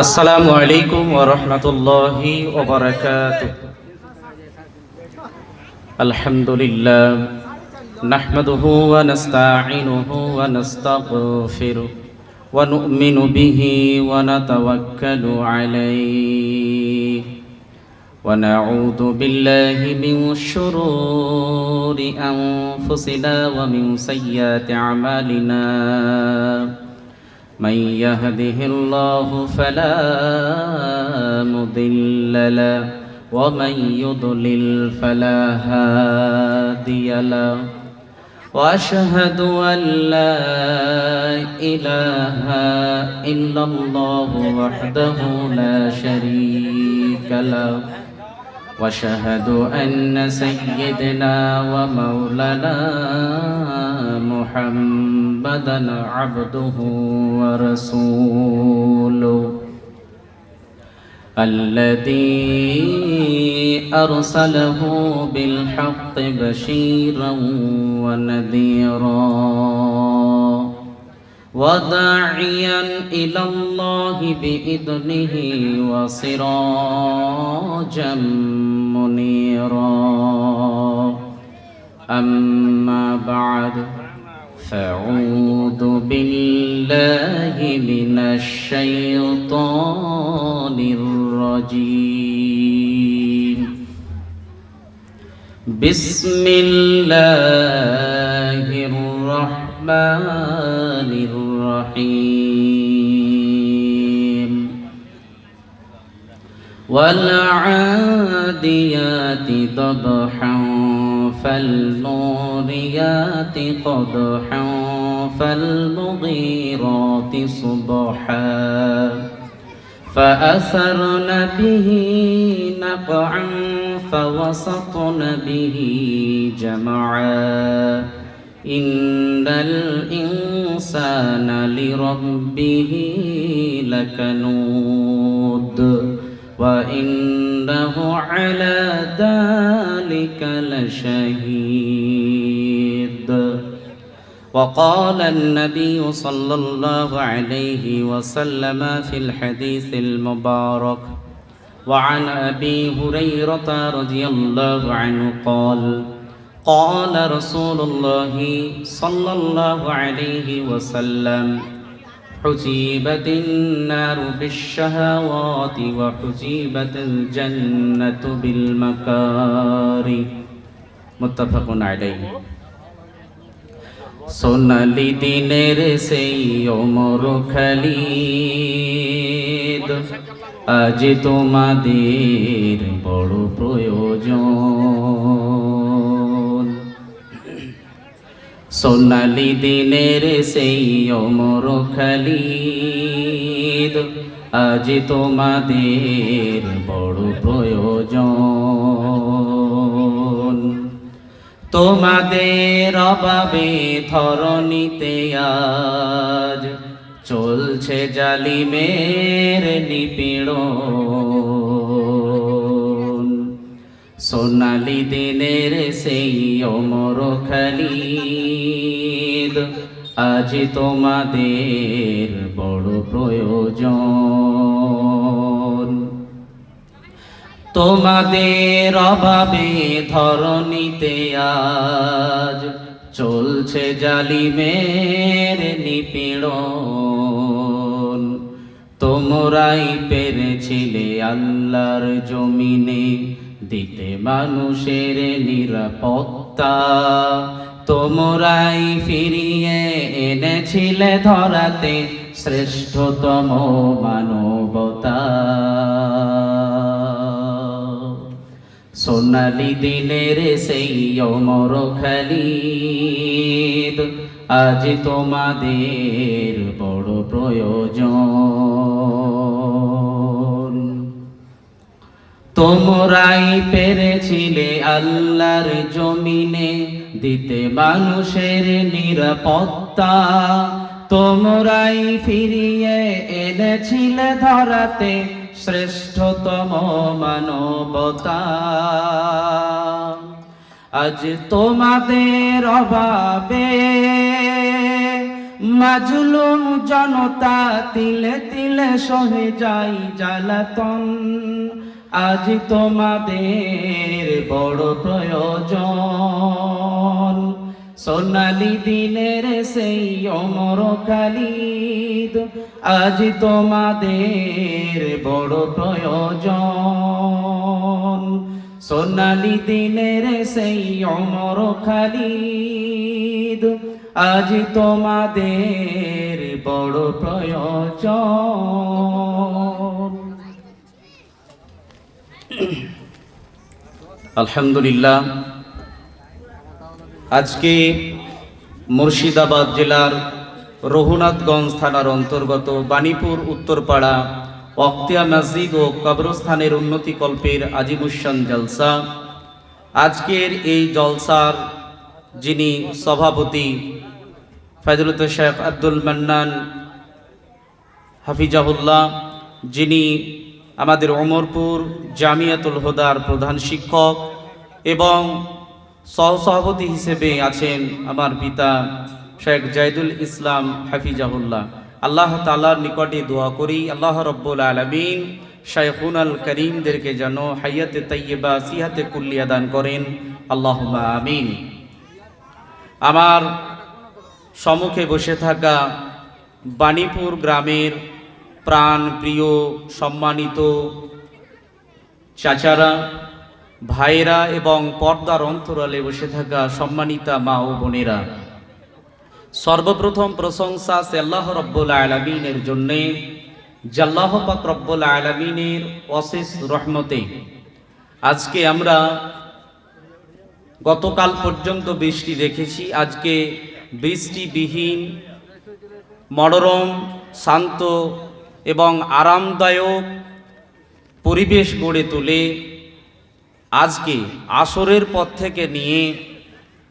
আসসালামু আলাইকুম ওয়া রাহমাতুল্লাহি ওয়া বারাকাতুহু। আলহামদুলিল্লাহ নাহমাদুহু ওয়া নাস্তাঈনুহু ওয়া নাস্তাগফিরুহু ওয়া নু'মিনু বিহি ওয়া নাতাওয়াক্কালু আলাইহি ওয়া নাউযু বিল্লাহি মিন শুরুরি আনফুসিনা ওয়া মিন সাইয়্যাতি আমালিনা। من يهده الله فلا مضل له ومن يضلل فلا هادي له واشهد ان لا اله الا الله وحده لا شريك له واشهد ان سيدنا ومولانا محمدا عبده ورسوله الذي ارسله بالحق بشيرا ونذيرا وداعيا الى الله باذنه وسراجا منيرا. اما بعد فاعوذ بالله من الشيطان الرجيم. بسم الله الرحمن الرحيم. والعاديات ضبحا فالموريات قدحا فالمغيرات صبحا فأثرن به نقعا فوسطن به جمعا إن الإنسان لربه لكنود وإنه على ذلك لشهيد. وقال النبي صلى الله عليه وسلم في الحديث المبارك وعن أبي هريرة رضي الله عنه قال قال رسول الله صلى الله عليه وسلم حجيبت النار بالشهوات وحجيبت الجنة بالمكاره متفق عليه. সোনালি দিনের সেই ওমর খালিদ আজ তোমাদের বড় প্রয়োজন। সোনালি দিনের সেই ওমর খালিদ আজ তোমাদের বড় প্রয়োজন। তোমাদের অভাবে ধরণীতে আজ চলছে জালিমের নিপীড়ন। সোনালি দিনের সেই ওমর খালিদ আজ তোমাদের বড় প্রয়োজন। তোমাদের অভাবে ধরণীতে আজ চলছে জালিমের নিপীড়ন। তোমরাই পেরেছিলে আল্লাহর জমিনে দিতে মানুষের নিরাপত্তা। তোমরাই ফিরিয়ে এনেছিলে ধরাতে শ্রেষ্ঠতম মানবতা। সোনালি দিনের সেই ওমর খালিদ আজ তোমাদের বড় প্রয়োজন। তোমরাই পেরেছিলে আল্লাহর জমিনে দিতে মানুষের নিরাপত্তা। তোমরাই ফিরিয়ে এনেছিলে ধরাতে শ্রেষ্ঠতম মানবতা। আজ তোমাদের অভাবে মাজলুম জনতা তিলে তিলে সহে যাই জ্বালাতন, আজ তোমাদের বড় প্রয়োজন। সোনালি দিনের সেই ওমর খালিদ, আজ তোমাদের বড় প্রয়োজন। সোনালি দিনের সেই ওমর খালিদ, আজ তোমাদের বড় প্রয়োজন। আলহামদুলিল্লাহ, আজকে মুর্শিদাবাদ জেলার রঘুনাথগঞ্জ থানার অন্তর্গত বাণীপুর উত্তরপাড়া ওয়াক্তিয়া মসজিদ ও কবরস্থানের উন্নতিকল্পের আজিমুসান জলসা। আজকের এই জলসার যিনি সভাপতি ফয়জুলত শেখ আব্দুল মান্নান হাফিজাহুল্লাহ, যিনি আমাদের ওমরপুর জামিয়াতুল হুদার প্রধান শিক্ষক, এবং সহসভাপতি হিসেবে আছেন আমার পিতা শেখ জাইদুল ইসলাম হাফিজাহুল্লাহ। আল্লাহ তাআলার নিকটে দোয়া করি আল্লাহ রব্বুল আলামিন শাইখুনাল করিমদেরকে যেন হায়াতে তাইয়্যিবা সিহাতে কুল্লিয়া দান করেন, আল্লাহুম্মা আমিন। আমার সম্মুখে বসে থাকা বাণীপুর গ্রামের প্রাণ প্রিয় সম্মানিত চাচারা, ভাইরা এবং পর্দার অন্তরালে বসে থাকা সম্মানিতা মা ও বোনেরা, সর্বপ্রথম প্রশংসা আছে আল্লাহ রব্বুল আলামিনের জন্যে, আল্লাহ পাক রব্বুল আলামিনের অশেষ রহমতে আজকে আমরা গতকাল পর্যন্ত বৃষ্টি দেখেছি, আজকে বৃষ্টিবিহীন মনোরম শান্ত এবং আরামদায়ক পরিবেশ গড়ে তুলে আজকে আসরের পর থেকে নিয়ে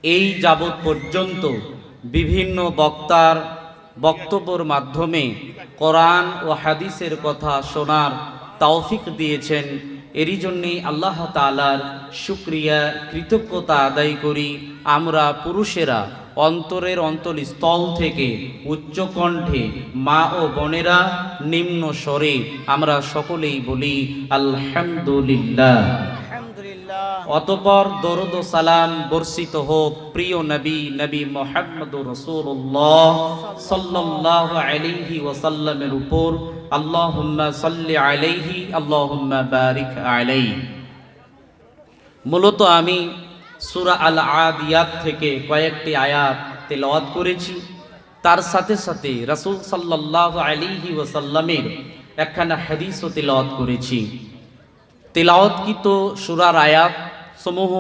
এই যাবৎ পর্যন্ত বিভিন্ন বক্তার বক্তব্যের মাধ্যমে কোরআন ও হাদিসের কথা শোনার তৌফিক দিয়েছেন। এরই জন্যেই আল্লাহ তাআলার শুকরিয়া কৃতজ্ঞতা আদায় করি। আমরা পুরুষেরা অন্তরের অন্তঃস্থল থেকে উচ্চ কণ্ঠে, মা ও বোনেরা নিম্ন স্বরে আমরা সকলেই বলি আলহামদুলিল্লাহ। অতঃপর দরুদ ও সালাম বর্ষিত হোক প্রিয় নবী নবী মুহাম্মদুর রাসূলুল্লাহ সাল্লাল্লাহু আলাইহি ওয়াসাল্লামের উপর। আল্লাহুম্মা সাল্লি আলাইহি আল্লাহুম্মা বারিক আলাইহি। মূলত আমি সূরা আল আদিয়াত থেকে কয়েকটি আয়াত তেলাওয়াত করেছি, তার সাথে সাথে রাসূল সাল্লাল্লাহু আলাইহি ওয়াসাল্লামের একখানা হাদিসও তেলাওয়াত করেছি। তেলাওয়াতকৃত সূরার আয়াত সমূহ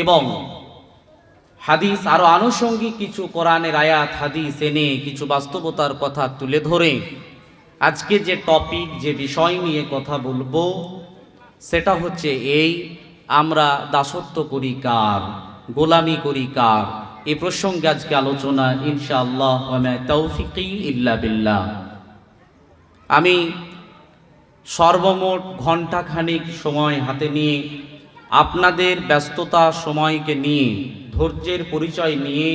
এবং হাদিস আরো আনুষঙ্গিক কিছু কোরআনের আয়াত হাদিস এনে কিছু বাস্তবতার কথা তুলে ধরে আজকে যে টপিক, যে বিষয় নিয়ে কথা বলবো সেটা হচ্ছে এই, আমরা দাসত্ব করি কার, গোলামি করি কার। এই প্রসঙ্গে আজকে আলোচনা ইনশাআল্লাহ, ওয়া মা তাওফিকি ইল্লা বিল্লাহ। আমি সর্বমোট ঘণ্টাখানিক সময় হাতে নিয়ে আপনাদের ব্যস্ততা সময়কে নিয়ে, ধৈর্যের পরিচয় নিয়ে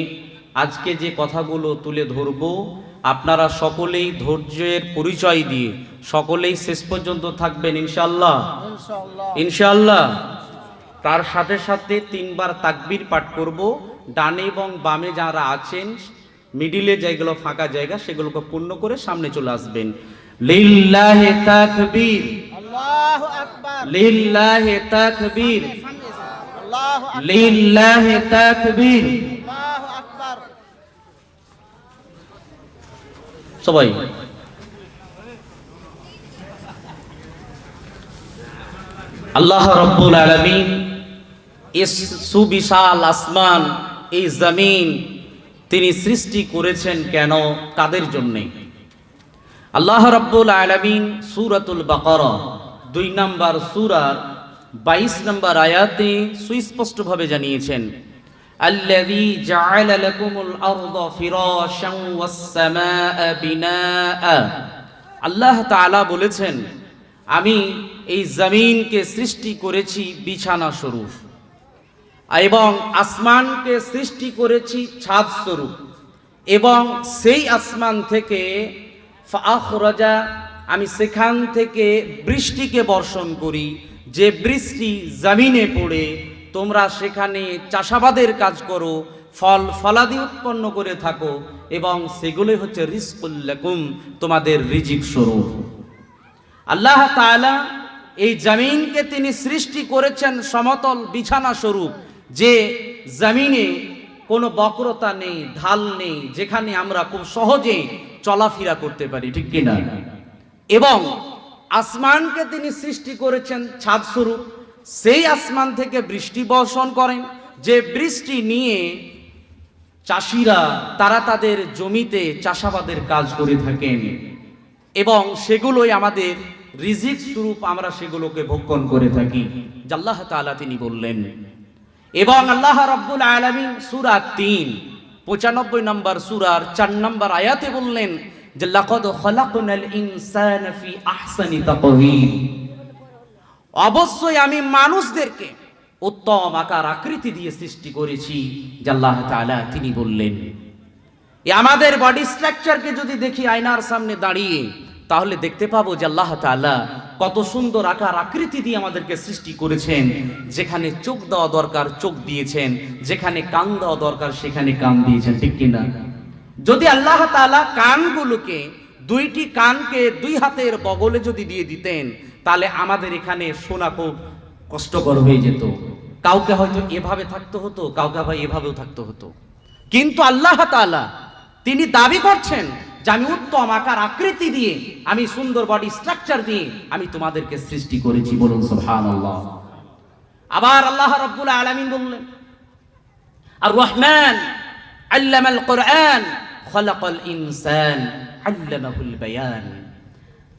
আজকে যে কথাগুলো তুলে ধরব, আপনারা সকলেই ধৈর্যের পরিচয় দিয়ে সকলেই শেষ পর্যন্ত থাকবেন ইনশাআল্লাহ। ইনশাআল্লাহ। তার সাথে সাথে 3 বার তাকবীর পাঠ করব। ডানে এবং বামে যারা আছেন, মিডিলে যেগুলো ফাঁকা জায়গা সেগুলোকে পূর্ণ করে সামনে চলে আসবেন। লিল্লাহি তাকবীর, আল্লাহু আকবার, লিল্লাহি তাকবীর, আল্লাহু আকবার, লিল্লাহি তাকবীর, আল্লাহু আকবার। সবাই আল্লাহ রাব্বুল আলামিন এই সুবিশাল আসমান, এই জমিন তিনি সৃষ্টি করেছেন কেন, কাদের জন্যে? আল্লাহ রাব্বুল আলামিন সূরাতুল বাকারা 2 নম্বর সূরার 22 নম্বর আয়াতে সুস্পষ্টভাবে জানিয়েছেন, আল্লাযী জাআলা লাকুমুল আরদা ফিরাশান ওয়াস সামাআ বিনাআ। আল্লাহ তাআলা বলেছেন, আমি এই জমিনকে সৃষ্টি করেছি বিছানা স্বরূপ এবং আসমানকে সৃষ্টি করেছি ছাদ স্বরূপ। এবং সেই আসমান থেকে ফাআখরাজা, আমি সেখান থেকে বৃষ্টিকে বর্ষণ করি, যে বৃষ্টি জমিনে পড়ে তোমরা সেখানে চাষাবাদের কাজ করো, ফল ফলাদি উৎপন্ন করে থাকো, এবং সেগুলোই হচ্ছে রিজকুল লাকুম, তোমাদের রিজিক স্বরূপ। আল্লাহ তাআলা এই জমিনকে তিনি সৃষ্টি করেছেন সমতল বিছানা স্বরূপ, যে জমিনে কোনো বক্রতা নেই, ঢাল নেই, যেখানে আমরা খুব সহজে চলাফেরা করতে পারি, ঠিক কিনা? এবং আসমানকে তিনি সৃষ্টি করেছেন ছাদ স্বরূপ, সেই আসমান থেকে বৃষ্টি বর্ষণ করেন, যে বৃষ্টি নিয়ে চাষিরা তারা তাদের জমিতে চাষাবাদের কাজ করে থাকেন, এবং সেগুলোই আমাদের রিজিক স্বরূপ, আমরা সেগুলোকে ভক্ষণ করে থাকি। আল্লাহ তাআলা তিনি বললেন। এবং আল্লাহ রাব্বুল আলামিন সূরা ৩ ৯৫ নম্বর সূরার ৪ নম্বর আয়াতে বললেন যে লাকাদ খালাকনাল ইনসানা ফি আহসানি তাকওয়িম, অবশ্যই আমি মানুষদেরকে উত্তম আকার আকৃতি দিয়ে সৃষ্টি করেছি। যে আল্লাহ তাআলা তিনি বললেন, আমাদের বডি স্ট্রাকচারকে যদি দেখি আয়নার সামনে দাঁড়িয়ে, তাহলে দেখতে পাবো যে আল্লাহ তাআলা কত সুন্দর আকার আকৃতি দিয়ে আমাদেরকে সৃষ্টি করেছেন। যেখানে চোখ দেওয়া দরকার চোখ দিয়েছেন, যেখানে কান দেওয়া দরকার সেখানে কান দিয়েছেন, ঠিক কিনা? যদি আল্লাহ তাআলা কানগুলোকে, দুইটি কানকে দুই হাতের বগলে যদি দিয়ে দিতেন, তাহলে আমাদের এখানে শোনা খুব কষ্টকর হয়ে যেত। কাউকে হয়তো এভাবে থাকতে হতো, কাউকে আবার এভাবেও থাকতে হতো। কিন্তু আল্লাহ তাআলা তিনি দাবি করছেন যে আমি উত্তম আকার আকৃতি দিয়ে, আমি সুন্দর বডি স্ট্রাকচার দিয়ে আমি তোমাদেরকে সৃষ্টি করেছি। বলুন সুবহানাল্লাহ। আবার আল্লাহ রাব্বুল আলামিন বললেন, আর রহমান আল্লামাল কোরআন খালাকাল ইনসান আল্লামাহুল বায়ান।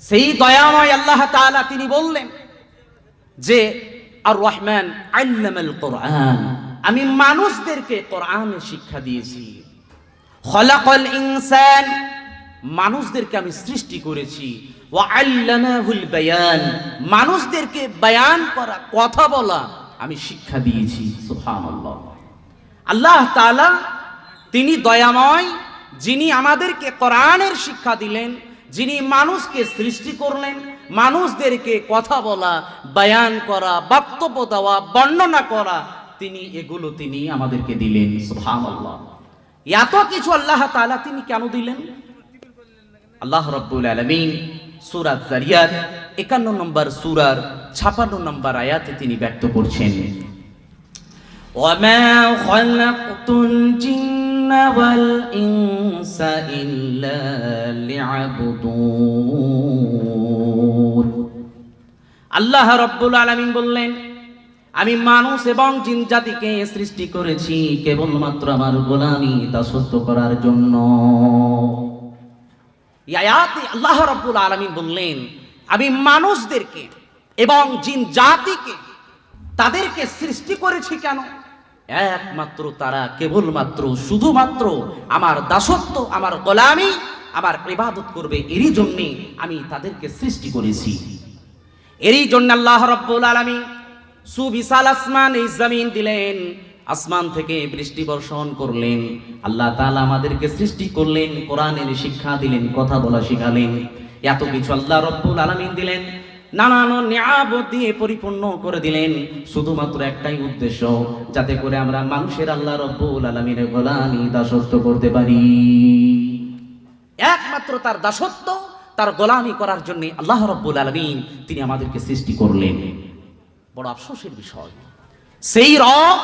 সেই দয়াময় আল্লাহ তাআলা তিনি বললেন যে আর রহমান আল্লামাল কোরআন, আমি মানুষদেরকে কোরআনের শিক্ষা দিয়েছি। খালাকাল ইনসান, মানুষদেরকে আমি সৃষ্টি করেছি। ওয়া আল্লামাহুল বায়ান, মানুষদেরকে বায়ান করা, কথা বলা আমি শিক্ষা দিয়েছি। সুবহানাল্লাহ। আল্লাহ তাআলা তিনি দয়াময়, যিনি আমাদেরকে কোরআনের শিক্ষা দিলেন, যিনি মানুষকে সৃষ্টি করলেন, মানুষদেরকে কথা বলা, বায়ান করা, বক্তব্য দেওয়া, বর্ণনা করা, তিনি এগুলো তিনি আমাদেরকে দিলেন। সুবহানাল্লাহ। এত কিছু আল্লাহ তাআলা তিনি কেন দিলেন? আল্লাহ রাব্বুল আলামিন সূরা যারিয়াত ৫১ নম্বর সূরার ৫৬ নম্বর আয়াতে তিনি ব্যক্ত করছেন, ওয়ামা খালাকতুল জিন্না ওয়াল ইনসা ইল্লা লিয়াবুদুন। আল্লাহ রাব্বুল আলামিন বললেন, আমি মানুষ এবং জিন জাতিকে সৃষ্টি করেছি কেবলমাত্র আমার গোলামি দাসত্ব করার জন্য। এই আয়াতে আল্লাহ রাব্বুল আলামিন বললেন, আমি মানুষদেরকে এবং জিন জাতিকে তাদেরকে সৃষ্টি করেছি কেন? একমাত্র তারা কেবলমাত্র শুধুমাত্র আমার দাসত্ব, আমার গোলামি, আমার ইবাদত করবে, এরই জন্য আমি তাদেরকে সৃষ্টি করেছি। এরই জন্য আল্লাহ রাব্বুল আলামিন সুবিশাল আসমান, এই জমিন দিলেন, আসমান থেকে বৃষ্টি বর্ষণ করলেন। আল্লাহ তাআলা আমাদেরকে সৃষ্টি করলেন, কোরআনের শিক্ষা দিলেন, কথা বলা শিখালেন। এত কিছু আল্লাহ রাব্বুল আলামিন দিলেন, নানান নিয়ামত দিয়ে পরিপূর্ণ করে দিলেন, শুধুমাত্র একটাই উদ্দেশ্য, যাতে করে আমরা মানুষের আল্লাহ রাব্বুল আলামিনের গোলামি দাসত্ব করতে পারি। একমাত্র তার দাসত্ব, তার গোলামি করার জন্য আল্লাহ রাব্বুল আলামিন তিনি আমাদেরকে সৃষ্টি করলেন। বড় আফসোসের বিষয়, সেই রব,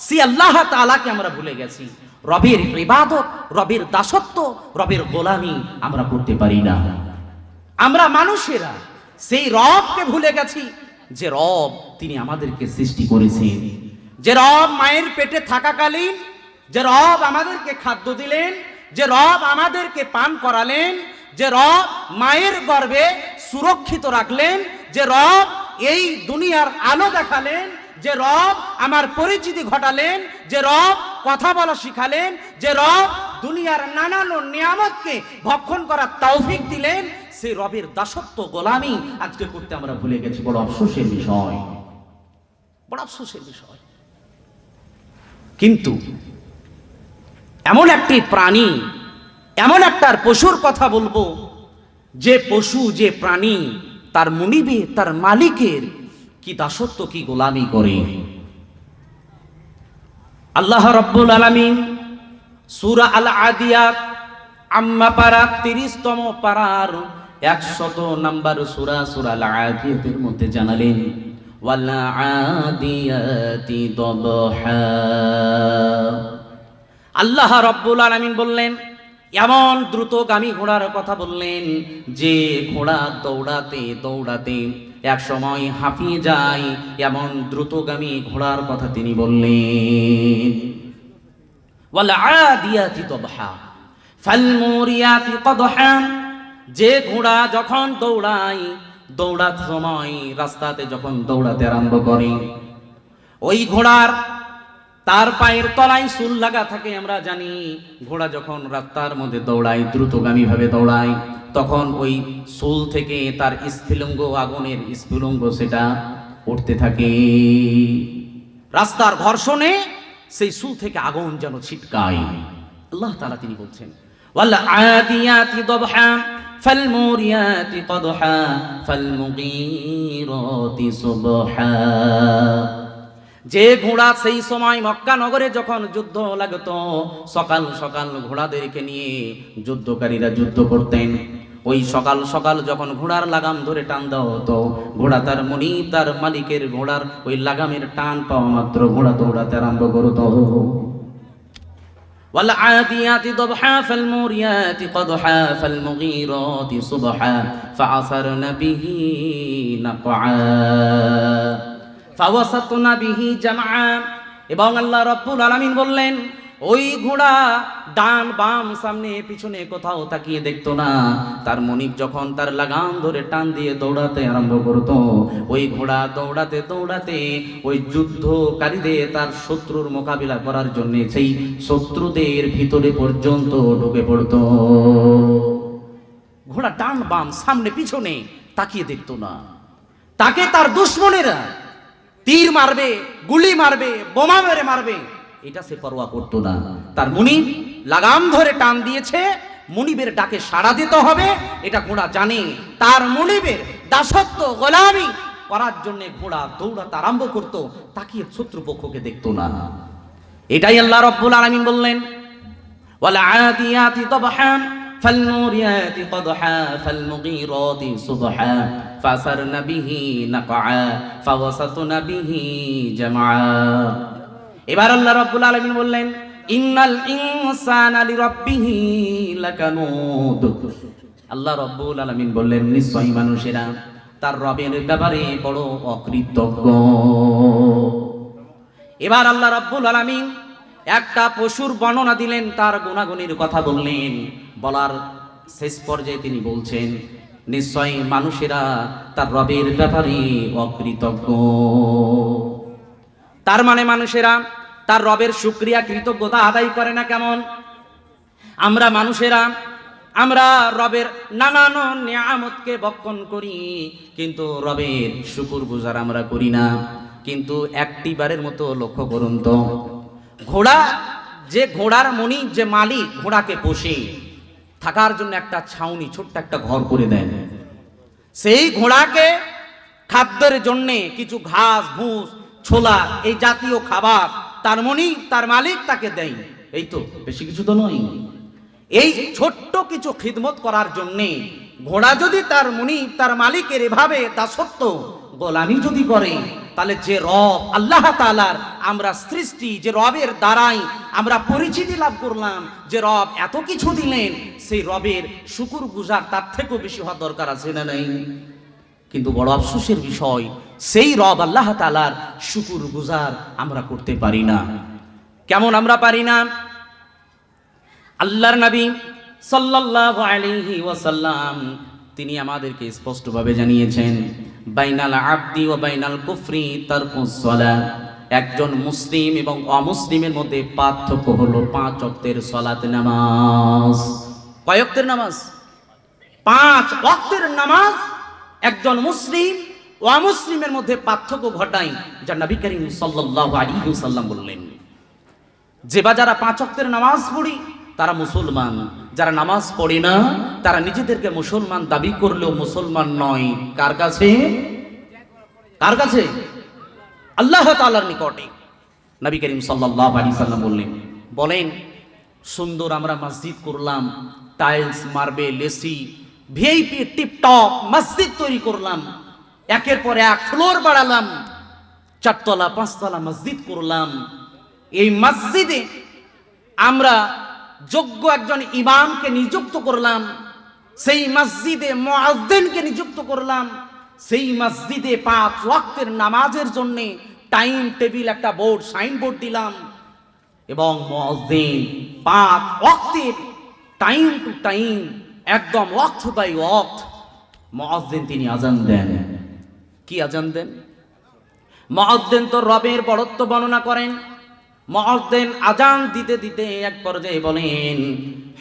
সেই আল্লাহ তাআলাকে আমরা ভুলে গেছি। রবের ইবাদত, রবের দাসত্ব, রবের গোলামি আমরা করতে পারি না। আমরা মানুষেরা সেই রবকে ভুলে গেছি, যে রব তিনি আমাদেরকে সৃষ্টি করেছেন, যে রব মায়ের পেটে থাকাকালীন, যে রব আমাদেরকে খাদ্য দিলেন, যে রব আমাদেরকে পান করালেন, যে রব মায়ের গর্ভে সুরক্ষিত রাখলেন, যে রব এই দুনিয়ার আলো দেখালেন, যে রব আমার পরিচিতি ঘটালেন, যে রব কথা বলা শিখালেন, যে রব দুনিয়ার নানান নিয়ামতকে ভক্ষণ করার তৌফিক দিলেন, সেই রবের দাসত্ব গোলামি আজকে করতে আমরা ভুলে গেছি। বড় আফসোসের বিষয়, বড় আফসোসের বিষয়। কিন্তু এমন একটি প্রাণী, এমন একটা পশুর কথা বলবো, যে পশু, যে প্রাণী তার মুনিবে, তার মালিকের কি দাসত্ব, কি গোলামি করে। আল্লাহ রাব্বুল আলামিন সূরা আল আদিয়াত আম্মা পারা 30তম পারার 100 নম্বর সূরা, সূরা আল আদিয়াতের মধ্যে জানালেন, ওয়াল আদিয়াতি দবহা। আল্লাহ রাব্বুল আলামিন বললেন, এমন দ্রুতগামী ঘোড়ার কথা বললেন যে ঘোড়া দৌড়াতে দৌড়াতে এক সময় হাঁপিয়ে যায়, এমন দ্রুতগামী ঘোড়ার কথা তিনি বললেন। ওয়াল আদিয়াতি দবহা ফাল মুরিয়াতি কদহা। যে ঘোড়া যখন দৌড়ায়, দৌড়ার সময় রাস্তাতে যখন দৌড়াতে আরম্ভ করে, ওই ঘোড়ার তার পায়ের তলায় সুল লাগা থাকে। আমরা জানি ঘোড়া যখন রাস্তার মধ্যে দৌড়ায়, দ্রুতগামী ভাবে দৌড়ায়, তখন ওই সুল থেকে তার স্ফুলিঙ্গ, আগুনের স্ফুলিঙ্গ সেটা উঠতে থাকে। রাস্তার ঘর্ষণে সেই সুল থেকে আগুন যেন ছিটকায়। আল্লাহ তাআলা তিনি বলছেন, ওয়াল আদিয়াতি দবহা ফাল মুরিয়াতি কদহা ফাল মুগীরাতি সুবহা। যে ঘোড়া সেই সময় মক্কা নগরে যখন যুদ্ধ লাগতো, সকাল সকাল ঘোড়াদেরকে নিয়ে যুদ্ধকারীরা যুদ্ধ করতেন। ওই সকাল সকাল যখন ঘোড়ার লাগাম ধরে টান দেওয়া হতো, ঘোড়া তার মুনিব, তার মালিকের ঘোড়ার ওই লাগামের টান পাওয়া মাত্র ঘোড়া দৌড়াতে আরম্ভ করত। ওয়াল আদিয়াতি দবহা ফাল মুরিয়াতি কদহা ফাল মুগীরাতি সুবহা ফাআসারনা বিহি নাকআ ফাওয়াসাতনা বিহি জামআ। এবং আল্লাহ রাব্বুল আলামিন বললেন, ওই ঘোড়া ডান বাম সামনে পিছনে কোথাও তাকিয়ে দেখতো না। তার মনিব যখন তার লাগাম ধরে টান দিয়ে দৌড়াতে আরম্ভ করতো, ওই ঘোড়া দৌড়াতে দৌড়াতে ওই যুদ্ধকারীদের, তার শত্রুর মোকাবিলা করার জন্য সেই শত্রুদের ভিতরে পর্যন্ত ঢুকে পড়তো। ঘোড়া ডান বাম সামনে পিছনে তাকিয়ে দেখতো না। তাকে তার দুশমনেরা তীর মারবে, গুলি মারবে, বোমা মেরে মারবে, এটা সে পরোয়া করতো না। তার মুনিব লাগাম ধরে টান দিয়েছে, মুনিবের ডাকে সাড়া দিতে হবে, এটা ঘোড়া জানে। তার মুনিবের দাসত্ব, গোলামি করার জন্য ঘোড়া দৌড়াতে আরম্ভ করতো, তাকিয়ে শত্রুপক্ষকে দেখতো না। এটাই আল্লাহ রাব্বুল আলামিন বললেন, ওয়াল আদিয়াতি দবহা ফাল মুরিয়াতি কদহা ফাল মুগীরাতি সুবহা ফাসারনা বিহি নাকআ ফাওয়াসাতনা বিহি জামআ। এবার আল্লাহ রাব্বুল আলামিন বললেন, ইন্নাল ইনসানা লিরাব্বিহি লাকানুদ। আল্লাহ রাব্বুল আলামিন বললেন, নিশ্চয়ই মানুষেরা তার রবের ব্যাপারে বড় অকৃতজ্ঞ। এবার আল্লাহ রাব্বুল আলামিন একটা পশুর বর্ণনা দিলেন, তার গুণাগুণের কথা বললেন। বলার শেষ পর্যায়ে তিনি বলছেন, নিশ্চয়ই মানুষেরা তার রবের ব্যাপারে অকৃতজ্ঞ। তার মানে মানুষেরা তার রবের শুকরিয়া, কৃতজ্ঞতা আদায় করে না। কেমন? আমরা মানুষেরা আমরা রবের নানান নিয়ামতকে বক্ষণ করি, কিন্তু রবের শুকর গুজার আমরা করি না। কিন্তু একটি বারের মতো লক্ষ্য করুন তো, ঘোড়া, যে ঘোড়ার মুনিব, যে মালিক ঘোড়াকে পোষে, থাকার জন্য একটা ছাউনি, ছোট্ট একটা ঘর করে দেন। সেই ঘোড়াকে খাদ্যের জন্য কিছু ঘাস, ভুস, ছোলা, এই জাতীয় খাবার তার মুনিব, তার মালিক তাকে দেয়। এই তো, বেশি কিছু তো নয়। এই ছোট্ট কিছু খিদমত করার জন্য ঘোড়া যদি তার মুনিব, তার মালিকের এভাবে দাসত্ব, গোলামি যদি করে, তাহলে যে রব আল্লাহ তাআলার আমরা সৃষ্টি, যে রবের দ্বারাই আমরা পরিচিতি লাভ করলাম, যে রব এত কিছু দিলেন, সেই রবের শুকর গুজার তার থেকেও বেশি হওয়া দরকার আছে না নাই? কিন্তু বড় আফসোসের বিষয়, সেই রব আল্লাহ তাআলার শুকর গুজার আমরা করতে পারি না। কেমন আমরা পারি না? আল্লাহর নবী সাল্লাল্লাহু আলাইহি ওয়াসাল্লাম তিনি আমাদেরকে স্পষ্টভাবে জানিয়েছেন, বাইনাল আবদি ওয়া বাইনাল কুফরি তারকুস সালাত। একজন মুসলিম এবং অমুসলিমের মধ্যে পার্থক্য হলো 5 ওয়াক্তের সালাত নামাজ। কয় ওয়াক্তের নামাজ? 5 ওয়াক্তের নামাজ একজন মুসলিম ও অমুসলিমের মধ্যে পার্থক্য ঘটায়, যা নবী করিম সাল্লাল্লাহু আলাইহি ওয়াসাল্লাম বললেন। যে বা যারা 5 ওয়াক্তের নামাজ পড়ি তারা মুসলমান, যারা নামাজ পড়ে না তারা নিজেদেরকে মুসলমান দাবি করলেও মুসলমান নয়। কার কাছে? কার কাছে? আল্লাহ তাআলার নিকটে। নবী করিম সাল্লাল্লাহু আলাইহি সাল্লাম বলেন সুন্দর আমরা মসজিদ করলাম, tiles, marble, AC, VIP tiptop মসজিদ তৈরি করলাম, একের পর এক ফ্লোর বাড়ালাম, 4 তলা 5 তলা মসজিদ করলাম। এই মসজিদে আমরা যোগ্য একজন ইমামকে নিযুক্ত করলাম, সেই মসজিদে মুয়াজ্জিনকে নিযুক্ত করলাম, সেই মসজিদে 5 ওয়াক্তের নামাজের জন্য টাইম টেবিল একটা বোর্ড, সাইনবোর্ড দিলাম, এবং মুয়াজ্জিন 5 ওয়াক্তের টাইম টু টাইম একদম ওয়াক্ত বাই ওয়াক্ত মুয়াজ্জিন তিনি আজান দেন। কি আজান দেন? মুয়াজ্জিন তো রবের বড়ত্ব বর্ণনা করেন। মুয়াজ্জিন আজান দিতে দিতে এক পর্যায়ে বলেন,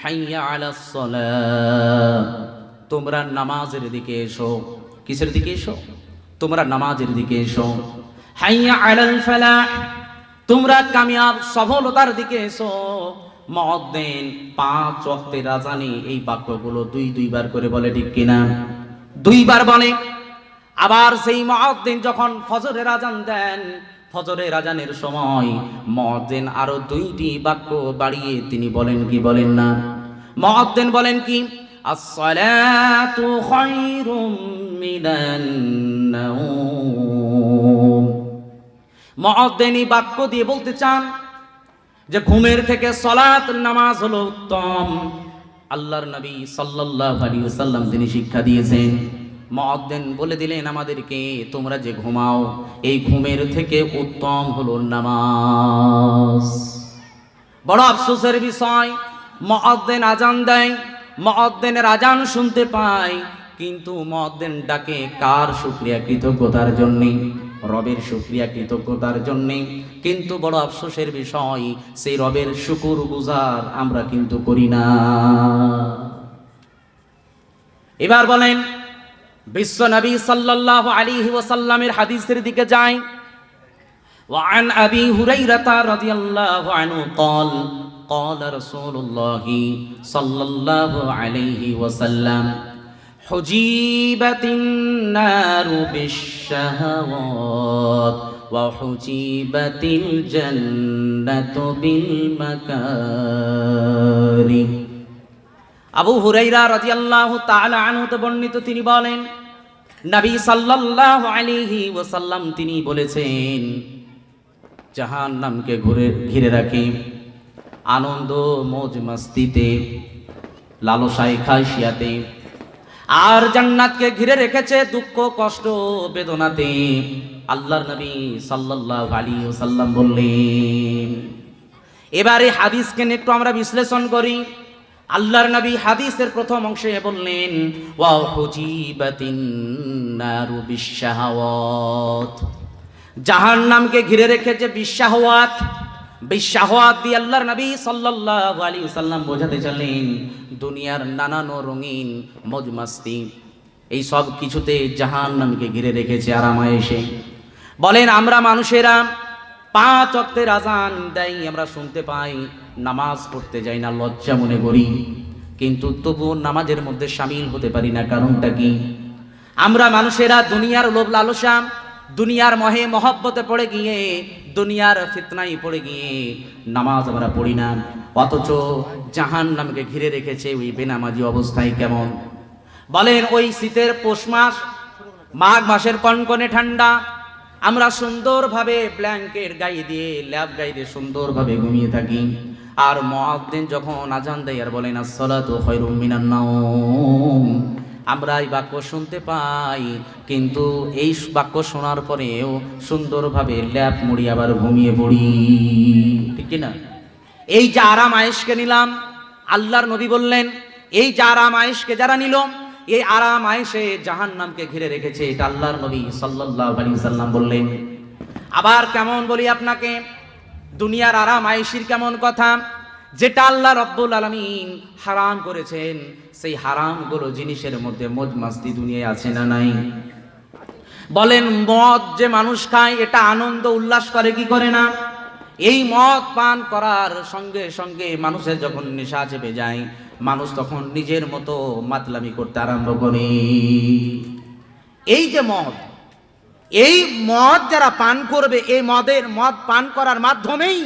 হাইয়া আলাস সালাহ, তোমরা নামাজের দিকে এসো। কিসের দিকে এসো? তোমরা নামাজের দিকে এসো। হাইয়া আলাল ফালাহ, তোমরা কামিয়াব সফলতার দিকে এসো। মুয়াজ্জিন 5 ওয়াক্তের আজানে এই বাক্যগুলো 2 বার করে বলে, ঠিক কিনা? 2 বার বলে। আবার সেই মুয়াজ্জিন যখন ফজরের আজান দেন, ফজরের আজানের সময় মুয়াজ্জিন আরো 2টি বাক্য বাড়িয়ে তিনি বলেন, কি বলেন না? মুয়াজ্জিন বলেন কি? আস-সালাতু খায়রুম মিনান নাওম। মুয়াজ্জিন এই বাক্য দিয়ে বলতে চান যে ঘুমের থেকে সালাত নামাজ হলো উত্তম। আল্লাহর নবী সাল্লাল্লাহু আলাইহি ওয়াসাল্লাম তিনি শিক্ষা দিয়েছেন। মুয়াজ্জিন বলে দিলেন আমাদেরকে, তোমরা যে ঘুমাও এই ঘুমের থেকে উত্তম হলো নামাজ। বড় আফসোসের বিষয়, মুয়াজ্জিন আজান দেয়, মুয়াজ্জিনের আজান শুনতে পাই, কিন্তু মুয়াজ্জিন ডাকে কার শুকরিয়া কৃতজ্ঞতার জন্য? রবের শুকরিয়া কৃতজ্ঞতার জন্য। কিন্তু বড় আফসোসের বিষয়, সেই রবের শুকর গুজার আমরা কিন্তু করি না। এবার বলেন বিশ্ব নবী সাল্লাল্লাহু আলাইহি ওয়াসাল্লামের হাদিসের দিকে যাই। وعن أبي هريرة رضي الله عنه قال قال رسول الله صلى الله عليه وسلم حجيبت النار بالشهوات وحجيبت الجنة بالمكاره। আবু হুরাইরা রাদিয়াল্লাহু তাআলা আনহু তে বর্ণিত, তিনি বলেন নবী সাল্লাল্লাহু আলাইহি ওয়াসাল্লাম তিনি বলেছেন, জাহান্নামকে ঘিরে রাখে আনন্দ মौज মস্তিতে, লালসায় খায়শিয়াতে, আর জান্নাতকে ঘিরে রেখেছে দুঃখ কষ্ট বেদনাতে। আল্লাহর নবী সাল্লাল্লাহু আলাইহি ওয়াসাল্লাম বললেন। এবারে হাদিসকে একটু আমরা বিশ্লেষণ করি। আল্লাহর নবী হাদিসের প্রথম অংশে বললেন ওয়া হুজিবাতিন নারু বিশাহাওয়াত, জাহান্নামকে ঘিরে রেখেছে বিশাহাওয়াত। বিশাহাওয়াত দিয়ে আল্লাহর নবী সাল্লাল্লাহু আলাইহি ওয়াসাল্লাম বোঝাতে চাইলেন দুনিয়ার নানান রঙিন মौज মাস্তি, এই সব কিছুতে জাহান্নামকে ঘিরে রেখেছে আরামায়েশে। বলেন আমরা মানুষেরা 5 ওয়াক্তের আজান দেয়, আমরা শুনতে পাই, নামাজ পড়তে যাই না, লজ্জা মনে করি, কিন্তু তবুও নামাজের মধ্যে শামিল হতে পারি না। কারণটা কি? আমরা মানুষেরা দুনিয়ার লোভ লালসা, দুনিয়ার মহে মহব্বতে পড়ে গিয়ে, দুনিয়ার ফিতনায় পড়ে গিয়ে নামাজ আমরা পড়ি না। অথচ জাহান্নামকে ঘিরে রেখেছে ওই বেনামাজি অবস্থায়। কেমন? বলেন ওই শীতের পৌষ মাস, মাঘ মাসের কনকনে ঠান্ডা, আমরা সুন্দরভাবে ব্ল্যাঙ্কেট গায়ে দিয়ে, ল্যাব গায়ে দিয়ে সুন্দরভাবে ঘুমিয়ে থাকি। আর মুয়াজ্জিন যখন আজান দেয় আর বলেন আসসালাতু খায়রুম মিনান নাওম, আমরা এই বাক্য শুনতে পাই, কিন্তু এই বাক্য শোনার পরেও সুন্দরভাবে ল্যাব মুড়ি আবার ঘুমিয়ে পড়ি, ঠিক না? এই যে আরাম আয়েশকে নিলাম, আল্লাহর নবী বললেন এই যে আরাম আয়েশকে যারা নিল, এই আরাম আয়েশে জাহান্নামকে ঘিরে রেখেছে, এটা আল্লাহর নবী সাল্লাল্লাহু আলাইহি ওয়াসাল্লাম বললেন। আবার কেমন বলি আপনাকে, দুনিয়ার আরাম আয়েশির কেমন কথা, যেটা আল্লাহ রব্বুল আলামিন হারাম করেছেন, সেই হারামগুলো জিনিসের মধ্যে মौज মাস্তি দুনিয়ায় আছে না নাই? বলেন মদ যে মানুষ খায়, এটা আনন্দ উল্লাস করে কি করে না? এই মদ পান করার সঙ্গে সঙ্গে মানুষের যখন নেশা চেপে যায়, মানুষ তখন নিজের মতো মাতলামি করতে আরম্ভ করে। এই যে মদ, এই মদ যারা পান করবে, এই মদ পান করার মাধ্যমেই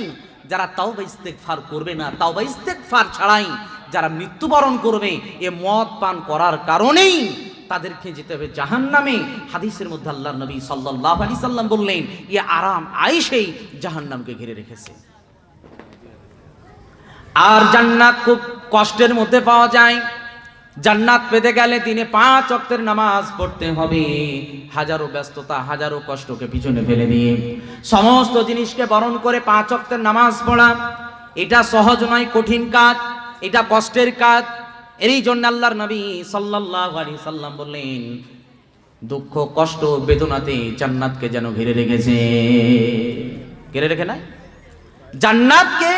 যারা তাওবা ইস্তেগফার করবে না, তাওবা ইস্তেগফার ছাড়াই যারা মৃত্যুবরণ করবে, এ মদ পান করার কারণেই তাদেরকে যেতে হবে জাহান্নামে। হাদিসের মধ্যে আল্লাহর নবী সাল্লাল্লাহু আলাইহি সাল্লাম বললেন, এ আরাম আয়েশেই জাহান্নামকে ঘিরে রেখেছে। আর জান্নাত খুব কষ্টের মধ্যে পাওয়া যায়। জান্নাত পেতে গেলে দিনে 5 ওয়াক্তের নামাজ পড়তে হবে, হাজারো ব্যস্ততা, হাজারো কষ্টকে পিছনে ফেলে দিয়ে সমস্ত জিনিসকে বরণ করে 5 ওয়াক্তের নামাজ পড়া, এটা সহজ নয়, কঠিন কাজ, এটা কষ্টের কাজ। এরই জন্য আল্লাহর নবী সাল্লাল্লাহু আলাইহি সাল্লাম বললেন, দুঃখ কষ্ট বেদনাতে জান্নাতকে যেন ঘিরে রেখেছে। ঘিরে রেখে না, জান্নাতকে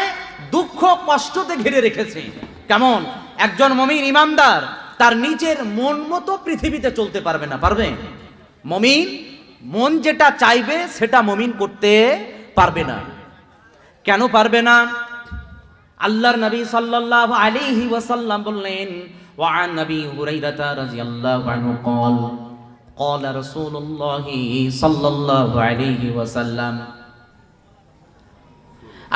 দুঃখ কষ্টতে ঘিরে রেখেছে। কেমন? একজন মুমিন ইমানদার তার নিজের মন মতো পৃথিবীতে চলতে পারবে না। পারবে? মুমিন মন যেটা চাইবে সেটা মুমিন করতে পারবে না। কেন পারবে না? আল্লাহর নবী সাল্লাল্লাহু আলাইহি ওয়াসাল্লাম বললেন, ওয়া আন নবী হুরায়রা রাদিয়াল্লাহু আনহু قال قال رسول الله صلى الله عليه وسلم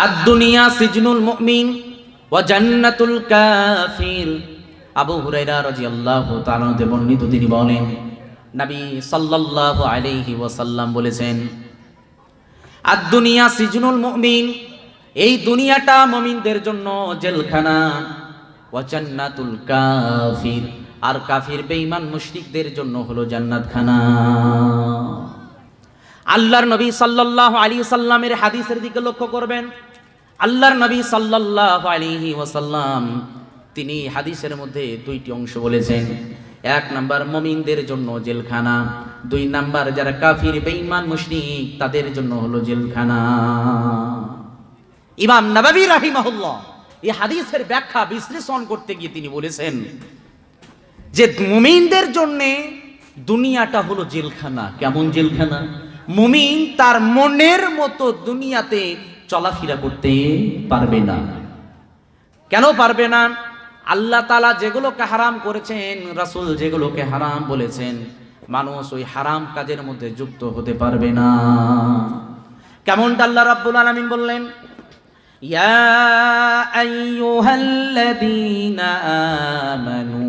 الدنيا سجن المؤمن وجنة الكافر। আবু হুরায়রা রাদিয়াল্লাহু তাআলা হতে বর্ণিত, তিনি বলেন, নবী সাল্লাল্লাহু আলাইহি ওয়াসাল্লাম বলেছেন, আদ-দুনিয়া সিজনুল মুমিন, এই দুনিয়াটা মুমিনদের জন্য জেলখানা, ওয়া জান্নাতুল কাফির, আর কাফির বেঈমান মুশরিকদের জন্য হলো জান্নাতখানা। আল্লাহর নবী সাল্লাল্লাহু আলাইহি ওয়াসাল্লামের হাদিসের দিকে লক্ষ্য করবেন। আল্লাহর নবী সাল্লাল্লাহু আলাইহি ওয়াসাল্লাম তিনি হাদিসের মধ্যে 2টি অংশ বলেছেন। 1 নাম্বার মুমিনদের জন্য জেলখানা, 2 নাম্বার যারা কাফির বেঈমান মুশরিক তাদের জন্য হলো জেলখানা। ইমাম নববী রাহিমাহুল্লাহ এই হাদিসের ব্যাখ্যা বিশ্লেষণ করতে গিয়ে তিনি বলেছেন যে মুমিনদের জন্য দুনিয়াটা হলো জেলখানা। কেমন জেলখানা? মুমিন তার মনের মতো দুনিয়াতে চলাফেরা করতে পারবে না। কেন পারবে না? আল্লাহ তাআলা যেগুলোকে হারাম করেছেন, রাসূল যেগুলোকে হারাম বলেছেন, মানুষ ওই হারাম কাজের মধ্যে যুক্ত হতে পারবে না। কেমনটা আল্লাহ রাব্বুল আলামিন বললেন, ইয়া আইয়ুহাল্লাযীনা আমানু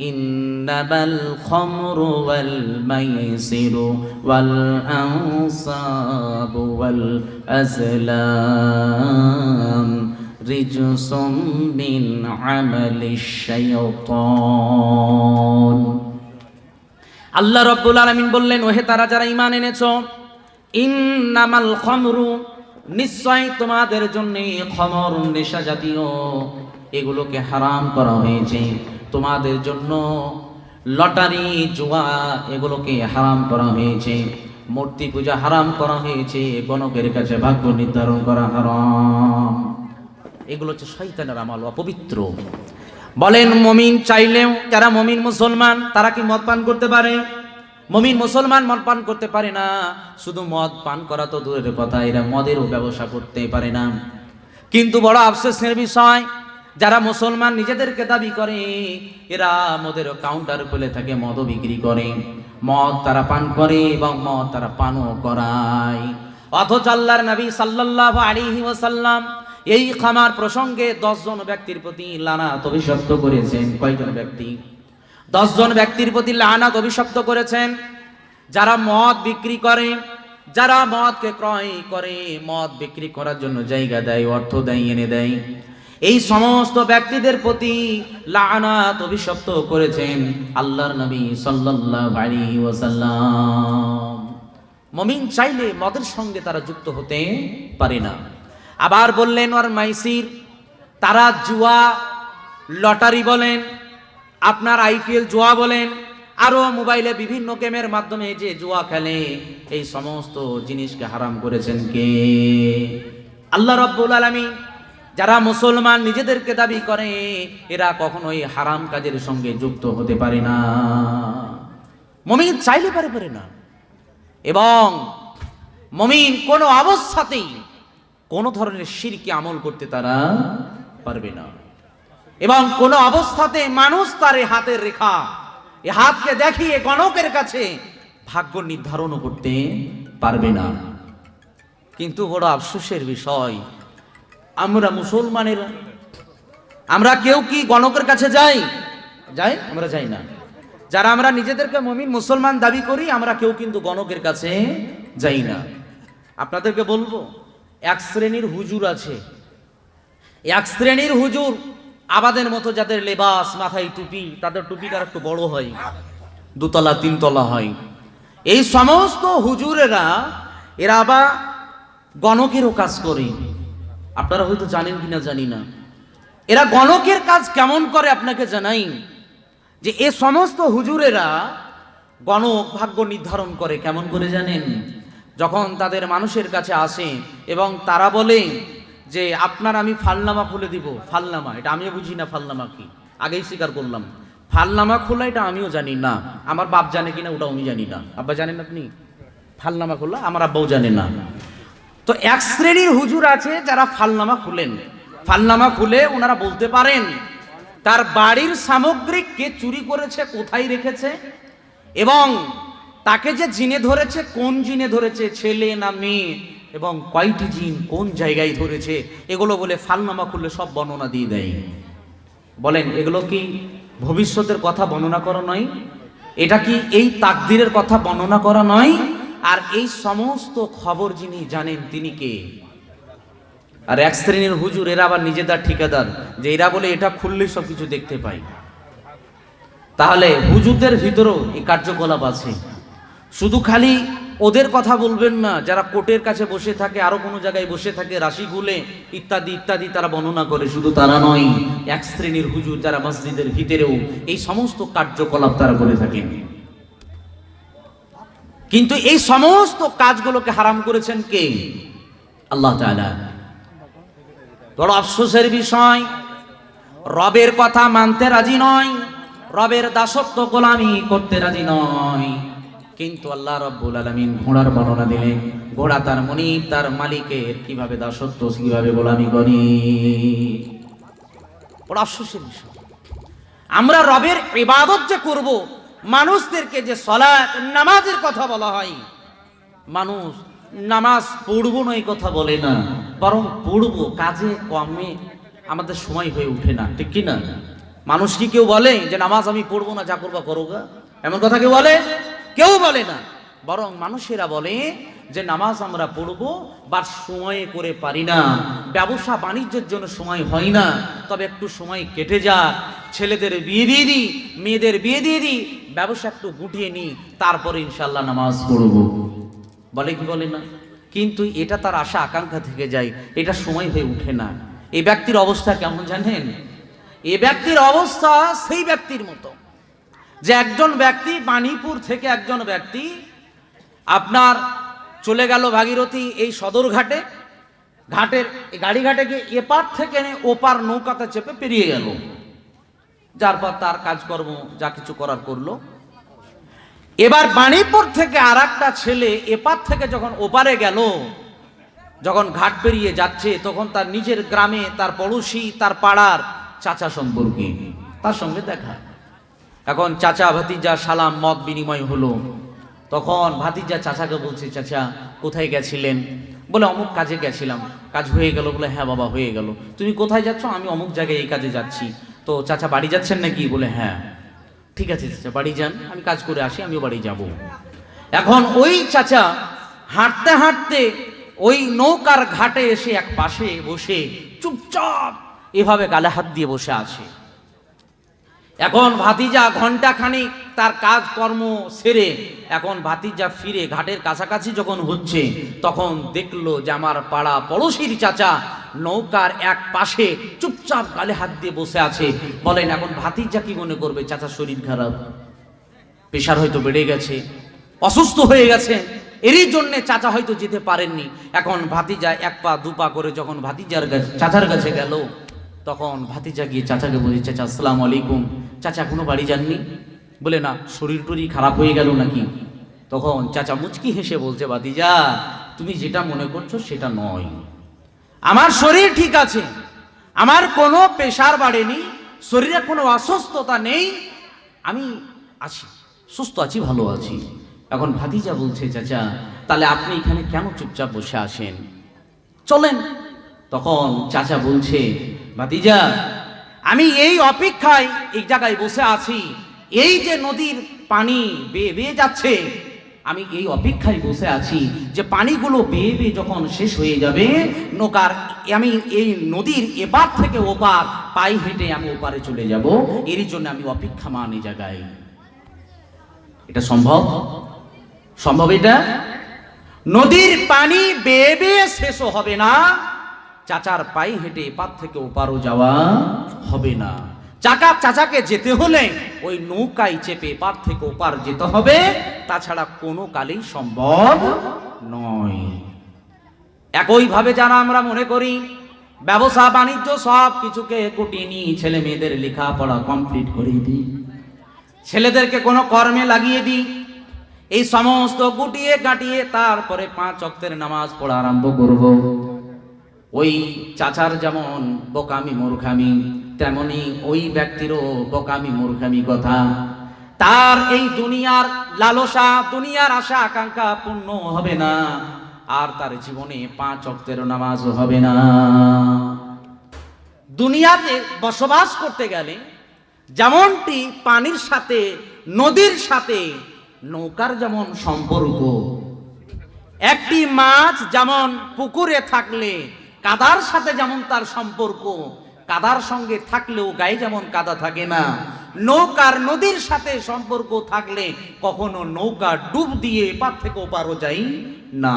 ইন্নামাল খামরু ওয়াল মাইসিরু ওয়াল আনসাবু ওয়াল আজলাম রিজসুম মিন আমালিশ শাইতান। আল্লাহ রাব্বুল আলামিন বললেন, ওহে তারা যারা ঈমান এনেছো, ইন্নামাল খামরু, নিশ্চয় তোমাদের জন্য খমর, নেশা জাতীয় এগুলোকে হারাম করা হয়েছে। তোমাদের জন্য লটারি, জুয়া এগুলোকে হারাম করা হয়েছে। মূর্তি পূজা হারাম করা হয়েছে। গণকের কাছে ভাগ্য নির্ধারণ করা হারাম। এগুলো হচ্ছে শয়তানের আমল, অপবিত্র। বলেন, মুমিন চাইলেও, যারা মুমিন মুসলমান তারা কি মদ পান করতে পারে? মুমিন মুসলমান মদ পান করতে পারে না। শুধু মদ পান করা তো দূরের কথা, এরা মদেরও ব্যবসা করতে পারে না। কিন্তু বড় আফসোসের বিষয়, যারা মুসলমান নিজেদেরকে দাবি করে, এরা মদের কাউন্টার খুলে থাকে, মদও বিক্রি করে, মদ তারা পান করে এবং মদ তারা পানও করায়। অথচ আল্লাহর নবী সাল্লাল্লাহু আলাইহি ওয়াসাল্লাম এই খামার প্রসঙ্গে 10 জন ব্যক্তির প্রতি লানাত অভিশপ্ত করেছেন। কয়জন ব্যক্তি? 10 জন ব্যক্তির প্রতি লানাত অভিশপ্ত করেছেন। যারা মদ বিক্রি করে, যারা মদকে ক্রয় করে, মদ বিক্রি করার জন্য জায়গা দেয়, অর্থ দেয়, এনে দেয়, এই সমস্ত ব্যক্তিদের প্রতি লানাত অভিশপ্ত করেছেন আল্লাহর নবী সাল্লাল্লাহু আলাইহি ওয়াসাল্লাম। মুমিন চাইলে মদের সঙ্গে তারা যুক্ত হতে পারে না। আবার বললেন, ওর মাইসির, তারা জুয়া, লটারি বলেন, আপনার আইপিএল জুয়া বলেন, আরো মোবাইলে বিভিন্ন গেমের মাধ্যমে যে জুয়া খেলে, এই সমস্ত জিনিসকে হারাম করেছেন কে? আল্লাহ রাব্বুল আলামিন। যারা মুসলমান নিজেদেরকে দাবি করে, এরা কখনোই হারাম কাজের সঙ্গে যুক্ত হতে পারে না। মুমিন চাইলে পারে না। এবং মুমিন কোনো অবস্থাতেই কোনো ধরনের শিরকি আমল করতে তারা পারবে না। এবং কোন অবস্থাতে মানুষ তার এই হাতের রেখা, এই হাতকে দেখিয়ে গণকের কাছে ভাগ্য নির্ধারণও করতে পারবে না। কিন্তু বড় আফসোসের বিষয়, আমরা মুসলমানের আমরা কেউ কি গণকের কাছে যাই? আমরা যাই না। যারা আমরা নিজেদেরকে মুমিন মুসলমান দাবি করি, আমরা কেউ কিন্তু গণকের কাছে যাই না। আপনাদেরকে বলবো, এক শ্রেণীর হুজুর আছে, এক শ্রেণীর হুজুর আবাদের মতো, যাদের লেবাস, মাথায় টুপি, তাদের টুপিটা একটু বড় হয়, 2 তলা 3 তলা হয়। এই সমস্ত হুজুরেরা এরা আবার গণকেরও কাজ করে। আপনারা হয়তো জানেন কিনা জানি না, এরা গণকের কাজ কেমন করে আপনাকে জানাই। যে এ সমস্ত হুজুরেরা গণক ভাগ্য নির্ধারণ করে কেমন করে জানেন? যখন তাদের মানুষের কাছে আসে এবং তারা বলে যে আপনার আমি ফালনামা খুলে দিব। ফালনামা, এটা আমিও বুঝি না, ফালনামা কি, আগেই স্বীকার করলাম। ফালনামা খোলা এটা আমিও জানি না, আমার বাপ জানে কিনা ওটাও আমি জানি না। আব্বা জানেন আপনি? ফালনামা খোলা আমার আব্বাও জানে না। তো এক শ্রেণীর হুজুর আছে যারা ফালনামা খুলেন। ফালনামা খুলে ওনারা বলতে পারেন তার বাড়ির সামগ্রী কে চুরি করেছে, কোথায় রেখেছে, এবং তাকে যে জিনে ধরেছে কোন জিনে ধরেছে, ছেলে না মেয়ে, এবং কয়টি জিন কোন জায়গায় ধরেছে, এগুলো বলে ফালনামা খুললে সব বর্ণনা দিয়ে দেয়। বলেন এগুলো কি ভবিষ্যতের কথা বর্ণনা করা নয়? এটা কি এই তাকদিরের কথা বর্ণনা করা নয়? আর এই সমস্ত খবর যিনি জানেন তিনি কে? আর এক শ্রেণীর হুজুর, এরা আবার নিজেদের ঠিকাদার, যে এরা বলে এটা খুললেই সব কিছু দেখতে পাই। তাহলে হুজুরদের ভিতরেও এই কার্যকলাপ আছে। শুধু খালি ওদের কথা বলবেন না, যারা কোর্টের কাছে বসে থাকে, আরো কোনো জায়গায় বসে থাকে, রাশি গুলে ইত্যাদি ইত্যাদি তারা বর্ণনা করে। শুধু তারা নয়, এক শ্রেণীর হুজুর যারা মসজিদের ভিতরেও এই সমস্ত কার্যকলাপ তারা করে থাকেন। কিন্তু এই সমস্ত কাজগুলোকে হারাম করেছেন কে? আল্লাহ তাআলা। বড় আফসোসের বিষয়, রবের কথা মানতে রাজি নয়, রবের দাসত্ব গোলামি করতে রাজি নয়। কিন্তু আল্লাহ রাব্বুল আলামিন ঘোড়ার বর্ণনা দিলেন, ঘোড়া তার মুনিব, তার মালিকের কিভাবে দাসত্ব, কিভাবে গোলামি করে। বড় আফসোসের বিষয়, আমরা রবের ইবাদত যে করব, মানুষদেরকে যে সালাত নামাজের কথা বলা হয়, মানুষ নামাজ পড়বো না এই কথা বলে না, বরং পড়বো, কাজে কমে আমাদের সময় হয়ে ওঠে না, ঠিক কি না? মানুষ কি কেউ বলে যে নামাজ আমি পড়বো না, যা করবা করোগা, এমন কথা কেউ বলে? কেউ বলে না। বরং মানুষেরা বলে যে নামাজ আমরা পড়বো, বা সময়ে করে পারি না, ব্যবসা বাণিজ্যের জন্য সময় হয় না, তবে একটু সময় কেটে যাক, ছেলেদের বিয়ে দিয়ে দিই, মেয়েদের বিয়ে দিয়ে দিই, ব্যবসা একটু গুটিয়ে নিই, তারপরে ইনশাল্লাহ নামাজ পড়বো। বলে কি বলে না? কিন্তু এটা তার আশা আকাঙ্ক্ষা থেকে যায়, এটা সময় হয়ে ওঠে না। এই ব্যক্তির অবস্থা কেমন জানেন? এই ব্যক্তির অবস্থা সেই ব্যক্তির মতো যে একজন ব্যক্তি বাণীপুর থেকে একজন ব্যক্তি আপনার চলে গেল ভাগীরথী এই সদরঘাটে, ঘাটের গাড়িঘাটে গিয়ে এপার থেকে ওপার নৌকাতে চেপে পেরিয়ে গেল, যার পর তার কাজকর্ম যা কিছু করার করলো। এবার বাণীপুর থেকে আর একটা ছেলে এপার থেকে যখন ওপারে গেল, যখন ঘাট পেরিয়ে যাচ্ছে, তখন তার নিজের গ্রামে তার পড়োশি, তার পাড়ার চাচা সম্পর্কে তার সঙ্গে দেখা। এখন চাচা ভাতিজা সালাম মত বিনিময় হলো। তখন ভাতিজা চাচাকে বলছে, চাচা কোথায় গেছিলেন? বলে অমুক কাজে গেছিলাম। কাজ হয়ে গেল? বলে হ্যাঁ বাবা হয়ে গেল। তুমি কোথায় যাচ্ছ? আমি অমুক জায়গায় এই কাজে যাচ্ছি। তো চাচা বাড়ি যাচ্ছেন নাকি? বলে হ্যাঁ। ঠিক আছে চাচা বাড়ি যান, আমি কাজ করে আসি, আমিও বাড়ি যাব। এখন ওই চাচা হাঁটতে হাঁটতে ওই নৌকার ঘাটে এসে এক পাশে বসে চুপচাপ এভাবে গালে হাত দিয়ে বসে আছে। এখন ভাতিজা ঘন্টাখানিক তার কাজকর্ম সেরে এখন ভাতিজা ফিরে ঘাটের কাছাকাছি যখন হচ্ছে, তখন দেখলো যে আমার পাড়া পড়োশির চাচা নৌকার এক পাশে চুপচাপ গালে হাত দিয়ে বসে আছে। বলেন এখন ভাতিজা কি মনে করবে? চাচা শরীর খারাপ, প্রেশার হয়তো বেড়ে গেছে, অসুস্থ হয়ে গেছে, এরই জন্য চাচা হয়তো যেতে পারেননি। এখন ভাতিজা এক পা দু পা করে যখন ভাতিজার চাচার কাছে গেল, তখন ভাতিজা গিয়ে চাচাকে বলছে, চাচা আসসালামু আলাইকুম। চাচা এখনো বাড়ি যাননি? বলে না, শরীর টরীর খারাপ হয়ে গেল নাকি? তখন চাচা মুচকি হেসে বলছে, ভাতিজা তুমি যেটা মনে করছো সেটা নয়। আমার শরীর ঠিক আছে, আমার কোনো প্রেশার বাড়েনি, শরীরে কোনো অসুস্থতা নেই, আমি আছি, সুস্থ আছি, ভালো আছি। এখন ভাতিজা বলছে, চাচা তাহলে আপনি এখানে কেন চুপচাপ বসে আসেন, চলেন। তখন চাচা বলছে, ভাতিজা আমি এই অপেক্ষায় এই জায়গায় বসে আছি, এই যে নদীর পানি বেয়ে বেয়ে যাচ্ছে, আমি এই অপেক্ষায় বসে আছি যে পানিগুলো বেয়ে বেয়ে যখন শেষ হয়ে যাবে নৌকার, আমি এই নদীর এপার থেকে ওপার পায়ে হেঁটে আমি ওপারে চলে যাব, এর জন্য আমি অপেক্ষামান এই জায়গায়। এটা সম্ভব? সম্ভব? এটা নদীর পানি বেয়ে বেয়ে শেষও হবে না, চাচার পায়ে হেঁটে এপার থেকে ওপারও যাওয়া হবে না। চাচাকে যেতে হলে ওই নৌকায় চেপে এপার থেকে ওপার যেতে হবে, তাছাড়া কোনো কালেই সম্ভব নয়। একইভাবে যারা আমরা মনে করি ব্যবসা বাণিজ্য সব কিছুকে গুটিয়ে নিয়ে ছেলে মেয়েদের লেখাপড়া কমপ্লিট করে দিই, ছেলেদেরকে কোনো কর্মে লাগিয়ে দিই, এই সমস্ত গুটিয়ে কাটিয়ে তারপরে 5 ওয়াক্তের নামাজ পড়া আরম্ভ করব, ওই চাচার যেমন বোকামি মূর্খামি, তেমনি ওই ব্যক্তিরও বোকামি মূর্খামি কথা। তার এই দুনিয়ার লালসা, দুনিয়ার আশা আকাঙ্ক্ষা পূর্ণ হবে না, আর তার জীবনে 5 ওয়াক্তের নামাজ হবে না। দুনিয়াতে বসবাস করতে গেলে যেমনটি পানির সাথে, নদীর সাথে নৌকার যেমন সম্পর্ক, একটি মাছ যেমন পুকুরে থাকলে কাদার সাথে যেমন তার সম্পর্ক, কাদার সঙ্গে থাকলেও গায়ে যেমন কাদা থাকে না, নৌকার নদীর সাথে সম্পর্ক থাকলে কখনো নৌকা ডুব দিয়ে এপার থেকে ওপারও যাই না,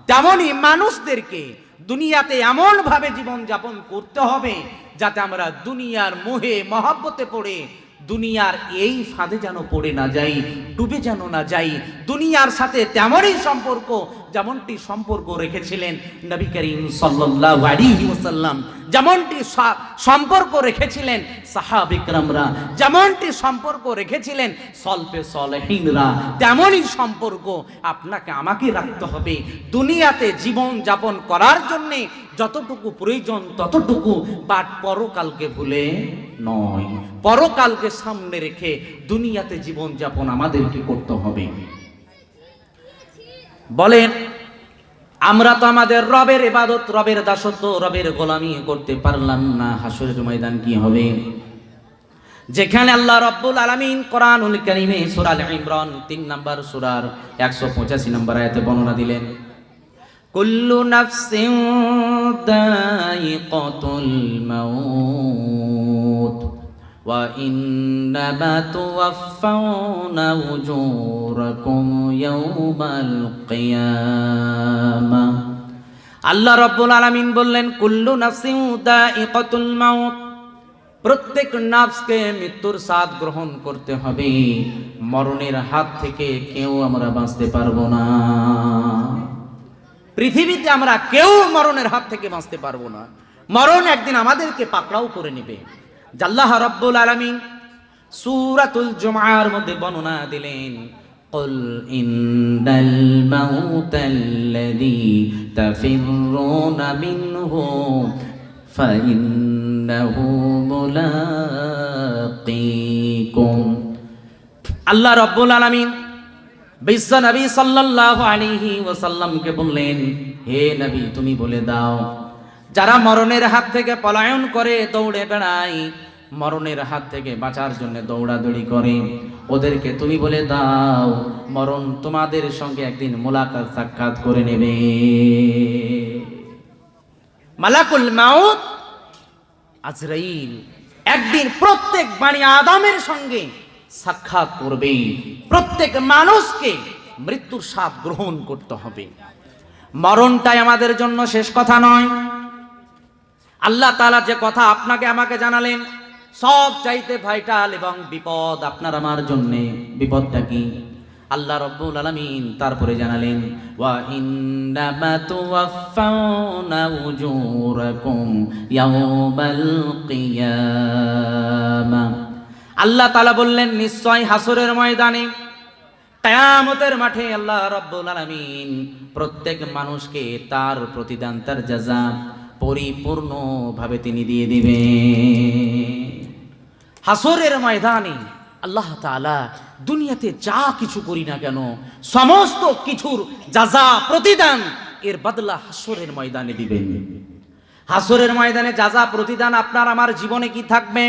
তেমনি মানুষদেরকে দুনিয়াতে এমন ভাবে জীবন যাপন করতে হবে যাতে আমরা দুনিয়ার মোহে মহব্বতে পড়ে দুনিয়ার এই ফাঁদে যেন পড়ে না যাই, ডুবে যেন না যাই। দুনিয়ার সাথে তেমনই সম্পর্ক যেমনটি সম্পর্ক রেখেছিলেন নবী করিম সাল্লাল্লাহু আলাইহি ওয়াসাল্লাম, যেমনটি সম্পর্ক রেখেছিলেন সাহাবা ইকরামরা, যেমনটি সম্পর্ক রেখেছিলেন সলফে সালেহিনরা, তেমনই সম্পর্ক আপনাকে আমাকে রাখতে হবে। দুনিয়াতে জীবন যাপন করার জন্যে যতটুকু প্রয়োজন ততটুকু, বাট পরকালকে ভুলে নয়, পরকালকে সামনে রেখে দুনিয়াতে জীবন যাপন আমাদেরকে করতে হবে। বলেন, আমরা তো আমাদের রবের ইবাদত, রবের দাসত্ব, রবের গোলামি করতে পারলাম না, হাসরের ময়দান কি হবে? যেখানে আল্লাহ রাব্বুল আলামিন কোরআনুল কারীমে সূরা আল ইমরান 3 নম্বর সূরার 185 নম্বর আয়াতে বর্ণনা দিলেন, কুল্লু নাফসিন দায়িকাতুল মাউত ওয়া ইন্নামা তুওয়াফাউনা উজুরাকুম ইয়াওমাল কিয়ামাহ। আল্লাহ রাব্বুল আলামিন বললেন, কুল্লু নাফসিন দায়িকাতুল মাউত, প্রত্যেক নাফসকে মৃত্যুর স্বাদ গ্রহণ করতে হবে, মরণের হাত থেকে কেউ আমরা বাঁচতে পারবো না। পৃথিবীতে আমরা কেউ মরণের হাত থেকে বাঁচতে পারবো না, মরণ একদিন আমাদেরকে পাকড়াও করে নেবে। আল্লাহ রাব্বুল আলামিন সূরাতুল জুমআর মধ্যে বর্ণনা দিলেন, কুল ইন্নাল মাউতাল্লাযী তাফিররুনা মিনহু ফাইন্নাহু মুলাকীকুম। আল্লাহ রাব্বুল আলামিন বিশ্ব নবী সাল্লাল্লাহু আলাইহি ওয়াসাল্লামকে বললেন, হে নবী তুমি বলে দাও, যারা মরণের হাত থেকে পলায়ন করে, দৌড়ে বেড়ায়, মরণের হাত থেকে বাঁচার জন্য দৌড়াদৌড়ি করে, ওদেরকে তুমি বলে দাও মরণ তোমাদের সঙ্গে একদিন মুলাকাত সাক্ষাৎ করে নেবে। মালাকুল মাউত আজরাইল একদিন প্রত্যেক বনি আদমের সঙ্গে সাক্ষাৎ করবে। প্রত্যেক মানুষকে মৃত্যুর স্বাদ গ্রহণ করতে হবে। মরণটাই আমাদের জন্য শেষ কথা নয়। আল্লাহ তাআলা যে কথা আপনাকে আমাকে জানালেন, সব চাইতে ভাইটাল এবং বিপদ আপনার আমার জন্য। বিপদটা কি? আল্লাহ রাব্বুল আলামিন তারপরে জানালেন, ওয়া ইন্নামা তুওয়াফাউনা উজুরাকুম ইয়াওমাল কিয়ামাহ। আল্লাহ তাআলা বললেন, নিশ্চয় হাসরের ময়দানে, কিয়ামতের মাঠে আল্লাহ রাব্বুল আলামিন প্রত্যেক মানুষকে তার প্রতিদান, তার জাযা, পরিপূর্ণভাবে তিনি দিয়ে দিবেন। হাসরের ময়দানে আল্লাহ তাআলা দুনিয়াতে যা কিছু করি না কেন সমস্ত কিছুর যাজা প্রতিদান এর বদলা হাসরের ময়দানে দিবেন। হাসরের ময়দানে যাজা প্রতিদান আপনার আমার জীবনে কি থাকবে?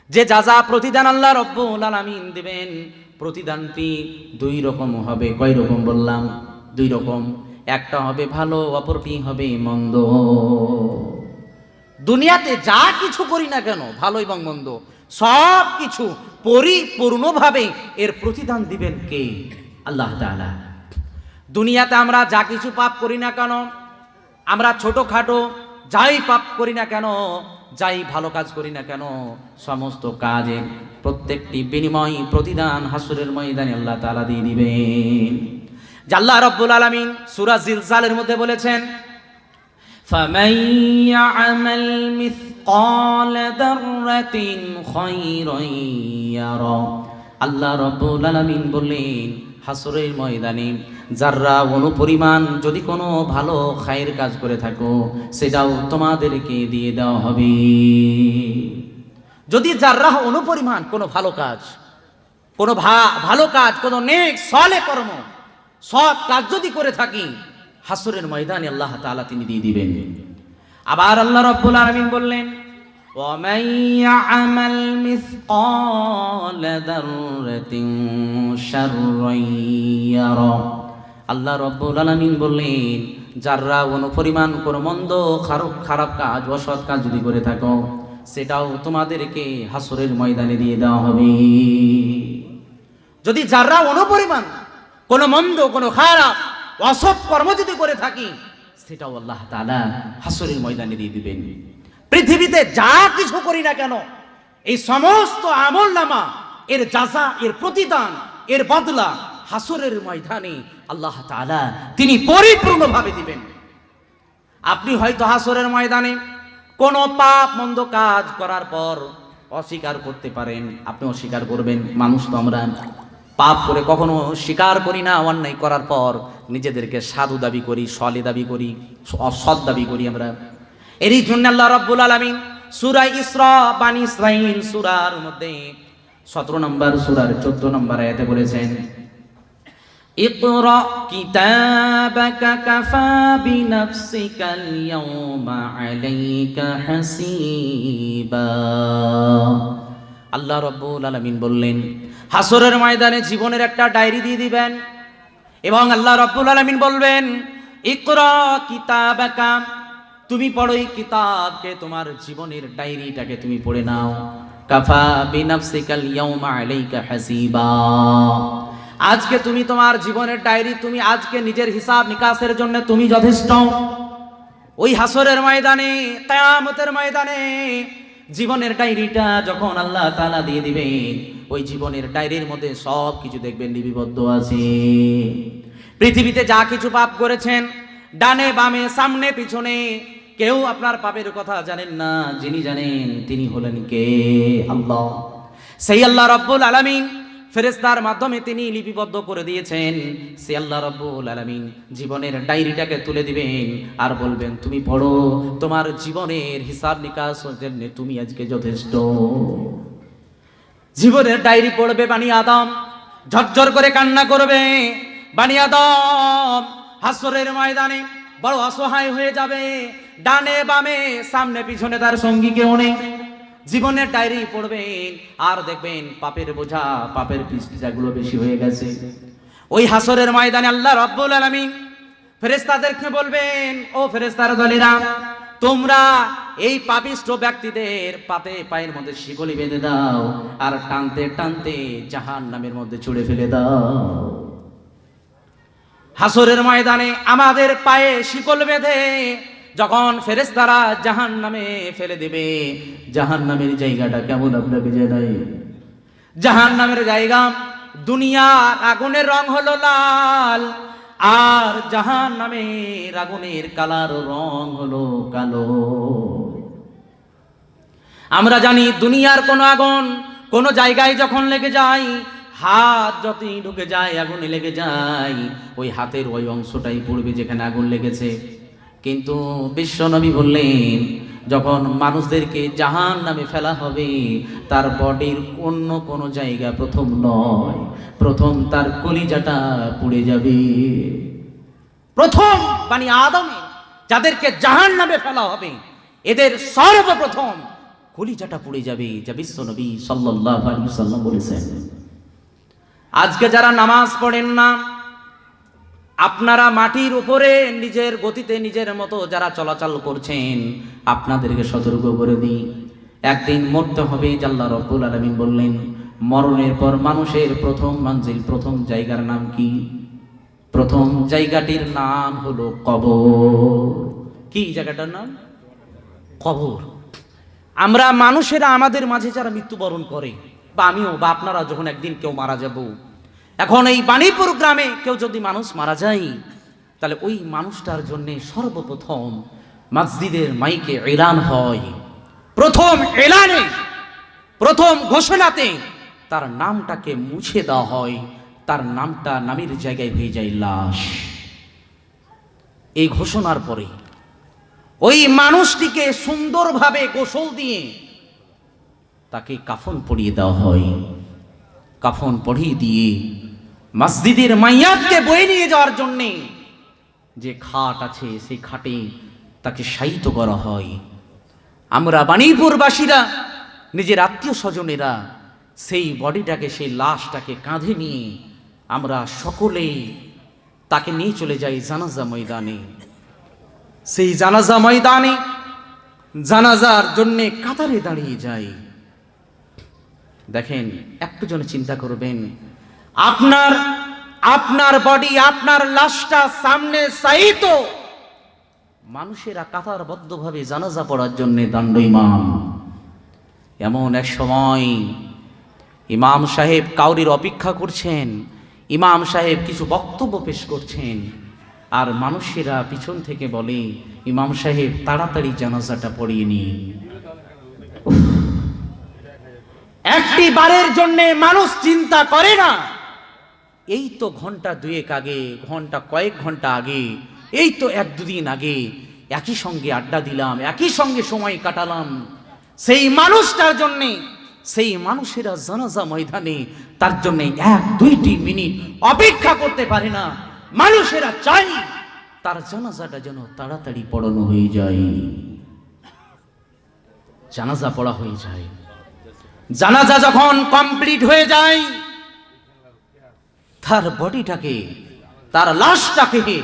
যে যাজা প্রতিদান আল্লাহ রাব্বুল আলামিন দিবেন, প্রতিদানটি দুই রকম হবে। কয় রকম বললাম? দুই রকম। একটা হবে ভালো, অপরটি হবে মন্দ। দুনিয়াতে যা কিছু করি না কেন ভালো এবং মন্দ সব কিছু পরিপূর্ণভাবে এর প্রতিদান দিবেন কে? আল্লাহ তাআলা। দুনিয়াতে আমরা যা কিছু পাপ করি না কেন, আমরা ছোটখাটো যাই পাপ করি না কেন, যাই ভালো কাজ করি না কেন, সমস্ত কাজের প্রত্যেকটি বিনিময় প্রতিদান হাসরের ময়দানে আল্লাহ তাআলা দিয়ে দিবেন। যে আল্লাহ রাব্বুল আলামিন সূরা জিলজালের মধ্যে বলেছেন, ফামান ইয়া'মাল মিসকাল দাররাতিন খায়রান ইয়ারা। আল্লাহ রাব্বুল আলামিন বললেন, হাসরের ময়দানে যারা অনুপরিমাণ যদি কোনো ভালো খায়ের কাজ করে থাকো সেটাও তোমাদেরকে দিয়ে দেওয়া হবে। যদি যারা অনুপরিমাণ কোনো ভালো কাজ, কোনো ভালো কাজ, কোনো নেক সালেহ কর্ম, সৎ কাজ যদি করে থাকি হাসরের ময়দানে আল্লাহ তাআলা তিনি দিয়ে দিবেন। আবার আল্লাহ রাব্বুল আলামিন বললেন, وَمَن يَعْمَلْ مِثْقَالَ ذَرَّةٍ شَرًّا يَرَهُ। আল্লাহ রাব্বুল আলামিন বললেন, যারা অনুপরিমাণ কোনো মন্দ খারাপ কাজ, অসৎ কাজ যদি করে থাকো সেটাও তোমাদেরকে হাসরের ময়দানে দিয়ে দেওয়া হবে। যদি যারা অনুপরিমাণ কোনো মন্দ, কোনো খারাপ, অসৎ কর্ম যদি করে থাকি সেটাও আল্লাহ তাআলা হাসরের ময়দানে দিয়ে দিবেন। পৃথিবীতে যা কিছু করি না কেন এই সমস্ত আমলনামা এর যাজা, এর প্রতিদান, এর বদলা হাসরের ময়দানে আল্লাহ তাআলা তিনি পরিপূর্ণভাবে দিবেন। আপনি হয়তো হাসরের ময়দানে কোনো পাপ মন্দ কাজ করার পর অস্বীকার করতে পারেন, আপনি অস্বীকার করবেন। মানুষ তো আমরা পাপ করে কখনো স্বীকার করি না, অন্যায় করার পর নিজেদেরকে সাধু দাবি করি, সলে দাবি করি, অসৎ দাবি করি আমরা। এরই জন্য আল্লাহ রাব্বুল আলামিন সূরা ইসরা, বানি ইসরাঈল সূরার মধ্যে 17 নম্বর সূরার 14 নম্বর আয়াতে বলেছেন, ইকরা কিতাবাকা কাফা বিনাফসিকাল ইয়াওমা আলাইকা হাসিবা। আল্লাহ রাব্বুল আলামিন বললেন, হাসরের ময়দানে জীবনের একটা ডায়েরি দিয়ে দিবেন এবং আল্লাহ রাব্বুল আলামিন বলবেন, ইকরা কিতাবাকা, তুমি পড়ো এই কিতাবকে, তোমার জীবনের ডায়েরিটাকে তুমি পড়ে নাও। কাফা বিনাফসিকাল ইয়াওমা আলাইকা হাসিবা। আজকে তুমি তোমার জীবনের ডায়েরি, তুমি আজকে নিজের হিসাব নিকাশের জন্য তুমি যথেষ্ট। ওই হাসরের ময়দানে, কিয়ামতের ময়দানে জীবনের ডায়েরিটা যখন আল্লাহ তাআলা দিয়ে দিবেন, ওই জীবনের ডায়েরির মধ্যে সব কিছু দেখবেন লিপিবদ্ধ আছে। পৃথিবীতে যা কিছু পাপ করেছেন, ডানে বামে সামনে পিছনে, কেউ আপনার পাপের কথা জানেন না। যিনি জানেন তিনি হলেন কে? আল্লাহ। সেই আল্লাহ রাব্বুল আলামিন ফেরেশতার মাধ্যমে তিনি লিপিবদ্ধ করে দিয়েছেন। সেই আল্লাহ রাব্বুল আলামিন জীবনের ডায়েরিটাকে তুলে দিবেন আর বলবেন, তুমি পড়ো, তোমার জীবনের হিসাব নিকাশের জন্য তুমি আজকে যথেষ্ট। জীবনের ডায়েরি পড়বে বানি আদম, ঝরঝর করে কান্না করবে। বানি আদম হাসরের ময়দানে বড় অসহায় হয়ে যাবে। ডানে বামে সামনে পিছনে তার সঙ্গী কেউ নেই। জীবনের ডায়েরি পড়বেন আর দেখবেন পাপের বোঝা, পাপের পৃষ্ঠাগুলো বেশি হয়ে গেছে। ওই হাসরের ময়দানে আল্লাহ রাব্বুল আলামিন ফেরেশতাদেরকে বলবেন, ও ফেরেশতার দলেরা, তোমরা এই পাপিষ্ঠ ব্যক্তিদের পাতে পায়ের মধ্যে শিকলি বেঁধে দাও আর টানতে টানতে জাহান্নামের মধ্যে ছুঁড়ে ফেলে দাও। হাসরের ময়দানে আমাদের পায়ে শিকল বেঁধে যখন ফেরেশতারা জাহান্নামে ফেলে দেবে, জাহান্নামের জায়গাটা কেমন আপনাকে জানাই? জাহান্নামের জায়গা, দুনিয়ার আগুনের রং হলো লাল আর জাহান্নামের আগুনের কালার রং হলো কালো। আমরা জানি দুনিয়ার কোন আগুন কোন জায়গায় যখন লেগে যায়, হাত যতই ঢুকে যায় আগুনে লেগে যায়, ওই হাতের ওই অংশটাই পড়বে যেখানে আগুন লেগেছে। কিন্তু বিশ্বনবী বললেন, যখন মানুষদেরকে জাহান্নামে ফেলা হবে, তার বডির অন্য কোনো জায়গা প্রথম নয়, প্রথম তার কলিজাটা পুড়ে যাবে। প্রথম বানি আদমে যাদেরকে জাহান্নামে ফেলা হবে, এদের সর্বপ্রথম কলিজাটা পুড়ে যাবে, যা বিশ্বনবী সাল্লাল্লাহু আলাইহি ওয়াসাল্লাম বলেছেন। আজকে যারা নামাজ পড়েন না, আপনারা মাটির উপরে নিজের গতিতে নিজের মতো যারা চলাচল করছেন, আপনাদেরকে সতর্ক করে দিই, একদিন মরতে হবে। আল্লাহ রাব্বুল আলামিন বললেন, মরণের পর মানুষের প্রথম মঞ্জিল, প্রথম জায়গার নাম কি? প্রথম জায়গাটির নাম হলো কবর। কি জায়গাটার নাম? কবর। আমরা মানুষেরা আমাদের মাঝে যারা মৃত্যুবরণ করে, বা আমিও বা আপনারা যখন একদিন কেউ মারা যাব, এখন এই বাণীপুর গ্রামে কেউ যদি মানুষ মারা যায়, তাহলে ওই মানুষটার জন্য সর্বপ্রথম মসজিদের মাইকে এলান হয়। প্রথম এলানে, প্রথম ঘোষণাতে তার নামটাকে মুছে দেওয়া হয়, তার নামটা নামের জায়গায় হয়ে যায় লাশ। এই ঘোষণার পরে ওই মানুষটিকে সুন্দরভাবে গোসল দিয়ে তাকে কাফন পরিয়ে দেওয়া হয়। কাফন পরিয়ে দিয়ে মসজিদের মাইয়াতকে বয়ে নিয়ে যাওয়ার জন্যে যে খাট আছে, সেই খাটে তাকে শায়িত করা হয়। আমরা বাণীপুরবাসীরা, নিজের আত্মীয় স্বজনেরা সেই বডিটাকে, সেই লাশটাকে কাঁধে নিয়ে আমরা সকলেই তাকে নিয়ে চলে যাই জানাজা ময়দানে। সেই জানাজা ময়দানে জানাজার জন্যে কাতারে দাঁড়িয়ে যাই। দেখেন, একটু জন চিন্তা করবেন, আপনার বডি, আপনার লাশটা সামনে সাইত, মানুষেরা কাতারবদ্ধভাবে জানাজা পড়ার জন্য দণ্ডায়মান। এমন এক সময় ইমাম সাহেব কাউরির অপেক্ষা করছেন, ইমাম সাহেব কিছু বক্তব্য পেশ করছেন, আর মানুষেরা পিছন থেকে বলে, ইমাম সাহেব তাড়াতাড়ি জানাজাটা পড়িয়ে নিন। একটি বারের জন্য মানুষ চিন্তা করে না, এই তো ঘন্টা দুয়েক আগে, ঘন্টা কয়েক ঘন্টা আগে, এই তো এক দুদিন আগে একই সঙ্গে আড্ডা দিলাম, একই সঙ্গে সময় কাটালাম। সেই মানুষটার জন্যে, সেই মানুষেরা জানাজা ময়দানে তার জন্যে এক দুইটি মিনিট অপেক্ষা করতে পারে না। মানুষেরা চাই তার জানাজাটা যেন তাড়াতাড়ি পড়ানো হয়ে যায়। জানাজা পড়া হয়ে যায়। জানাজা যখন কমপ্লিট হয়ে যায়, তার বডিটাকে, তার লাশটাকে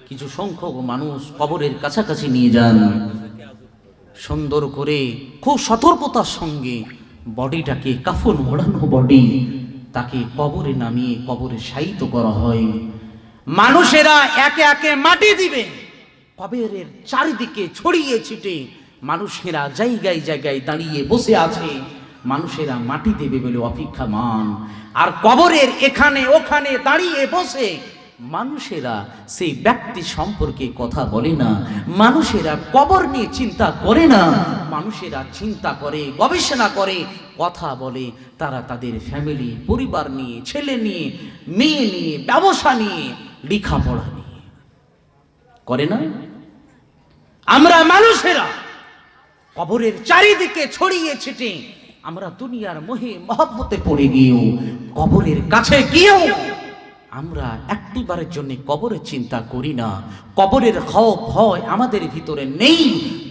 কিছু সংখ্যক মানুষ কবরের কাছাকাছি নিয়ে যান। সুন্দর করে, খুব সতর্কতার সঙ্গে বডিটাকে, কাফন মোড়ানো বডি, তাকে কবরে নামিয়ে কবরে শায়িত করা হয়। মানুষেরা একে একে মাটি দিবে, কবরের চারিদিকে ছড়িয়ে ছিটে মানুষেরা জায়গায় জায়গায় দাঁড়িয়ে বসে আছে। মানুষেরা মাটি দেবে বলে অপেক্ষামান, আর কবরের এখানে ওখানে দাঁড়িয়ে বসে মানুষেরা সেই ব্যক্তি সম্পর্কে কথা বলে না, মানুষেরা কবর নিয়ে চিন্তা করে না, মানুষেরা চিন্তা করে, গবেষণা করে, কথা বলে তারা তাদের ফ্যামিলি, পরিবার নিয়ে, ছেলে নিয়ে, মেয়ে নিয়ে, ব্যবসা নিয়ে, লেখাপড়া নিয়ে করে না। আমরা মানুষেরা কবরের চারিদিকে ছড়িয়ে ছিটে আমরা দুনিয়ার মোহে মহব্বতে পড়ে গিয়েও, কবরের কাছে গিয়েও আমরা একটিবারের জন্য কবরের চিন্তা করি না। কবরের খৌফ ভয় আমাদের ভিতরে নেই।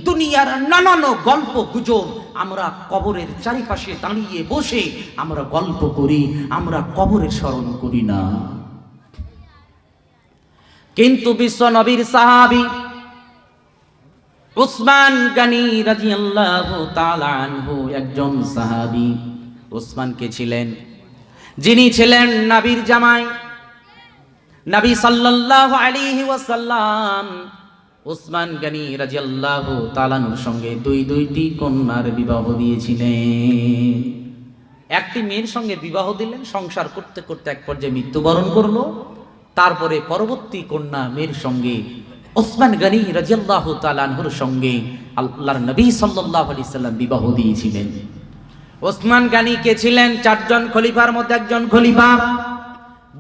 দুনিয়ার নানান গল্প গুজব আমরা কবরের চারিপাশে দাঁড়িয়ে বসে আমরা গল্প করি, আমরা কবরের স্মরণ করি না। কিন্তু বিশ্ব নবীর সাহাবী উসমান গনি রাদিয়াল্লাহু তাআলা আনহু একজন সাহাবী। উসমান কে ছিলেন? যিনি ছিলেন নবীর জামাই, নবী সাল্লাল্লাহু আলাইহি ওয়াসাল্লাম উসমান গনি রাদিয়াল্লাহু তাআলা আনহুর সঙ্গে দুইটি কন্যার বিবাহ দিয়েছিলেন। একটি মেয়ের সঙ্গে বিবাহ দিলেন, সংসার করতে করতে এক পর্যায়ে মৃত্যুবরণ করলো। তারপরে পরবর্তী কন্যা মেয়ের সঙ্গে উসমান গনি রাদিয়াল্লাহু তাআলা আনহুর সঙ্গে আল্লাহর নবী সাল্লাল্লাহু আলাইহি সাল্লাম বিবাহ দিয়েছিলেন। উসমান গনি কে ছিলেন? চারজন খলিফার মধ্যে একজন খলিফা,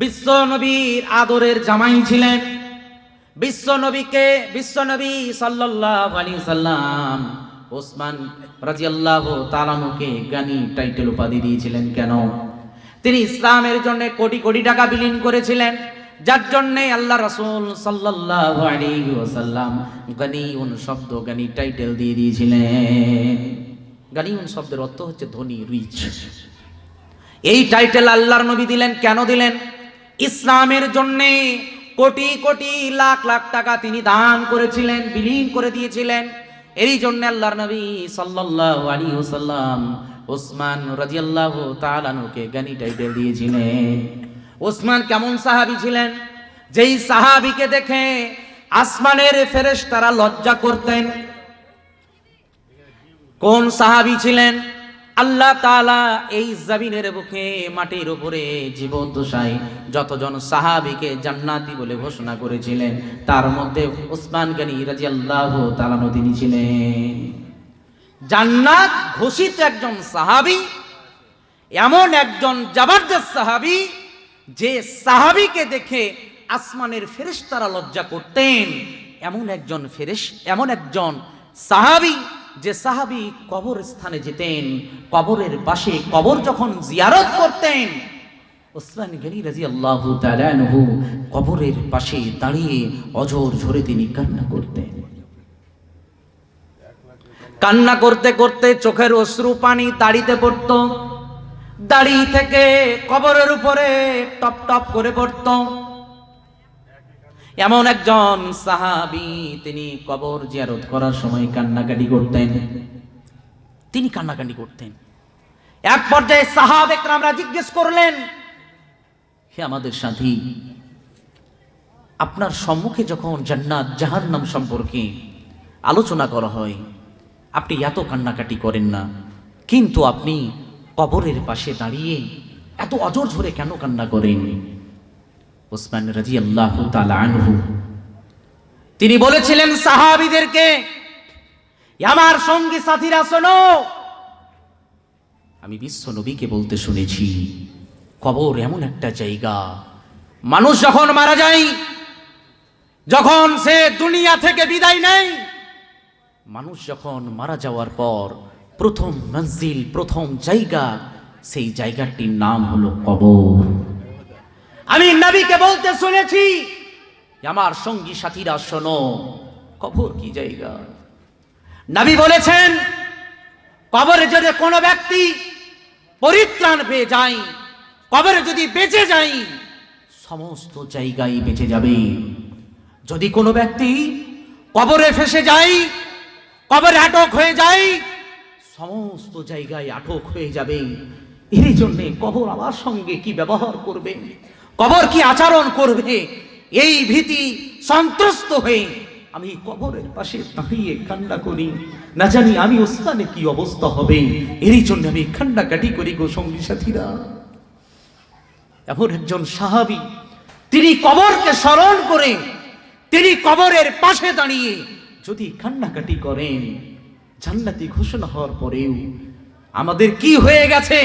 বিশ্ব নবীর আদরের জামাই ছিলেন। বিশ্বনবী সাল্লাল্লাহু আলাইহি সাল্লাম ওসমান রাদিয়াল্লাহু তাআলা আনহুকে গানি টাইটেল উপাধি দিয়েছিলেন। কেন? তিনি ইসলামের জন্য কোটি কোটি টাকা বিলীন করেছিলেন, যার জন্য আল্লাহ রাসূল সাল্লাল্লাহু আলাইহি ওয়াসাল্লাম গানিউন শব্দ, গানি টাইটেল দিয়ে দিয়েছিলেন। গানিউন শব্দের অর্থ হচ্ছে ধনী, রিচ। এই টাইটেল আল্লাহর নবী দিলেন। কেন দিলেন? ইসলামের জন্য কোটি কোটি লাখ লাখ টাকা তিনি দান করেছিলেন, বিলীন করে দিয়েছিলেন। এই জন্য আল্লাহর নবী সাল্লাল্লাহু আলাইহি ওয়াসাল্লাম ওসমান রাদিয়াল্লাহু তাআলা আনহুকে গানি টাইটেল দিয়েছিলেন। ওসমান কেমন সাহাবী ছিলেন? যেই সাহাবীকে দেখে আসমানের ফেরেশতারা লজ্জা করতেন। কোন সাহাবী ছিলেন? আল্লাহ তাআলা এই জমিনের বুকে মাটির উপরে জীবদ্দশায় যতজন সাহাবীকে জান্নাতি বলে ঘোষণা করেছিলেন, তার মধ্যে ওসমান গনি রাদিয়াল্লাহু তাআলা তিনি ছিলেন। জান্নাত ঘোষিত একজন সাহাবী, এমন একজন জবরদস্ত সাহাবী যে সাহাবীকে দেখে আসমানের ফেরেশতারা লজ্জা করতেন। এমন একজন সাহাবী যে সাহাবী কবর স্থানে যেতেন, কবরের পাশে কবর যখন জিয়ারত করতেন, ওসমান গনি রাদিয়াল্লাহু তাআলা আনহু কবরের পাশে দাঁড়িয়ে অঝর ঝরে তিনি কান্না করতেন। কান্না করতে করতে চোখের অশ্রু পানি দাড়িতে পড়ত, দাড়ি থেকে কবরের উপরে টপ টপ করে পড়ত। এমন একজন সাহাবী, তিনি কবর জিয়ারত করার সময় কান্নাকাটি করতেন। এক পর্যায়ে সাহাবা একরামরা জিজ্ঞেস করলেন, হে আমাদের সাথী, আপনার সম্মুখে যখন জান্নাত জাহান্নাম সম্পর্কে আলোচনা করা হয়, আপনি এত কান্নাকাটি করেন না, কিন্তু আপনি কবরের পাশে দাঁড়িয়ে এত অজর ঝরে কেন কান্না করেন? ওসমান রাদিয়াল্লাহু তাআলা আনহু তিনি বলেছিলেন সাহাবীদেরকে, আমার সঙ্গী সাথীরা শোনো, আমি বিশ্ব নবীকে বলতে শুনেছি, কবর এমন একটা জায়গা, মানুষ যখন মারা যায়, যখন সে দুনিয়া থেকে বিদায় নেয়, মানুষ যখন মারা যাওয়ার পর প্রথম মঞ্জিল, প্রথম জায়গা, সেই জায়গাটির নাম হলো কবর। আমি নবীকে বলতে শুনেছি, আমার সঙ্গী সাথীরা শোনো, কবর কি জায়গা। নবী বলেছেন, কবরে যদি কোনো ব্যক্তি পরিত্রাণ পেয়ে যায়, কবরে যদি বেঁচে যায়, সমস্ত জায়গায় বেঁচে যাবে। যদি কোনো ব্যক্তি কবরে ফেসে যায়, কবরে আটক হয়ে যায়, সমস্ত জায়গায় আটক হয়ে যাবে। এর জন্য কবর আমার সঙ্গে কি ব্যবহার করবে, কবর কি আচরণ করবে, এই ভীতি সন্ত্রস্ত হয়ে আমি কবরের পাশে দাঁড়িয়ে কান্না করি, না জানি আমি ওস্তানে কি অবস্থা হবে। এরই জন্য আমি কান্নাকাটি করি গো সঙ্গী সাথীরা। এমন একজন সাহাবী, তিনি কবরকে স্মরণ করে, তিনি কবরের পাশে দাঁড়িয়ে যদি কান্নাকাটি করেন, জান্নাতি ঘোষণা হওয়ার পরেও আমাদের কি হয়ে গেছে,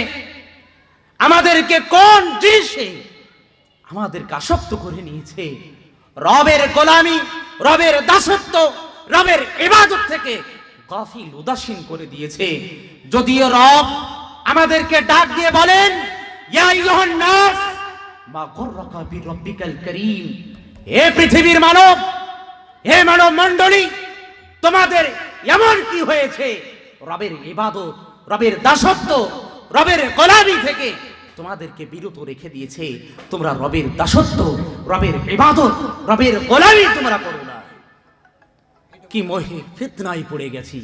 আমাদেরকে কোন জিনিসে আমাদেরকে আসক্ত করে নিয়েছে, রবের গোলামি, রবের দাসত্ব, রবের ইবাদত থেকে গাফিল, উদাসীন করে দিয়েছে। যদিও রব আমাদেরকে ডাক দিয়ে বলেন, ইয়া আইয়ুহান নাস মা গররাকা বিরব্বিকাল কারীম, হে পৃথিবীর মানব, হে মানব মণ্ডলী, তোমাদের এমন কি হয়েছে, রবের ইবাদত, রবের দাসত্ব, রবের গোলামি থেকে তোমাদেরকে বিরত রেখে দিয়েছে। তোমরা রবের দাসত্ব, রবের ইবাদত, রবের গোলামি তোমরা করো না। কি মোহে ফিতনায় পড়ে গেছি,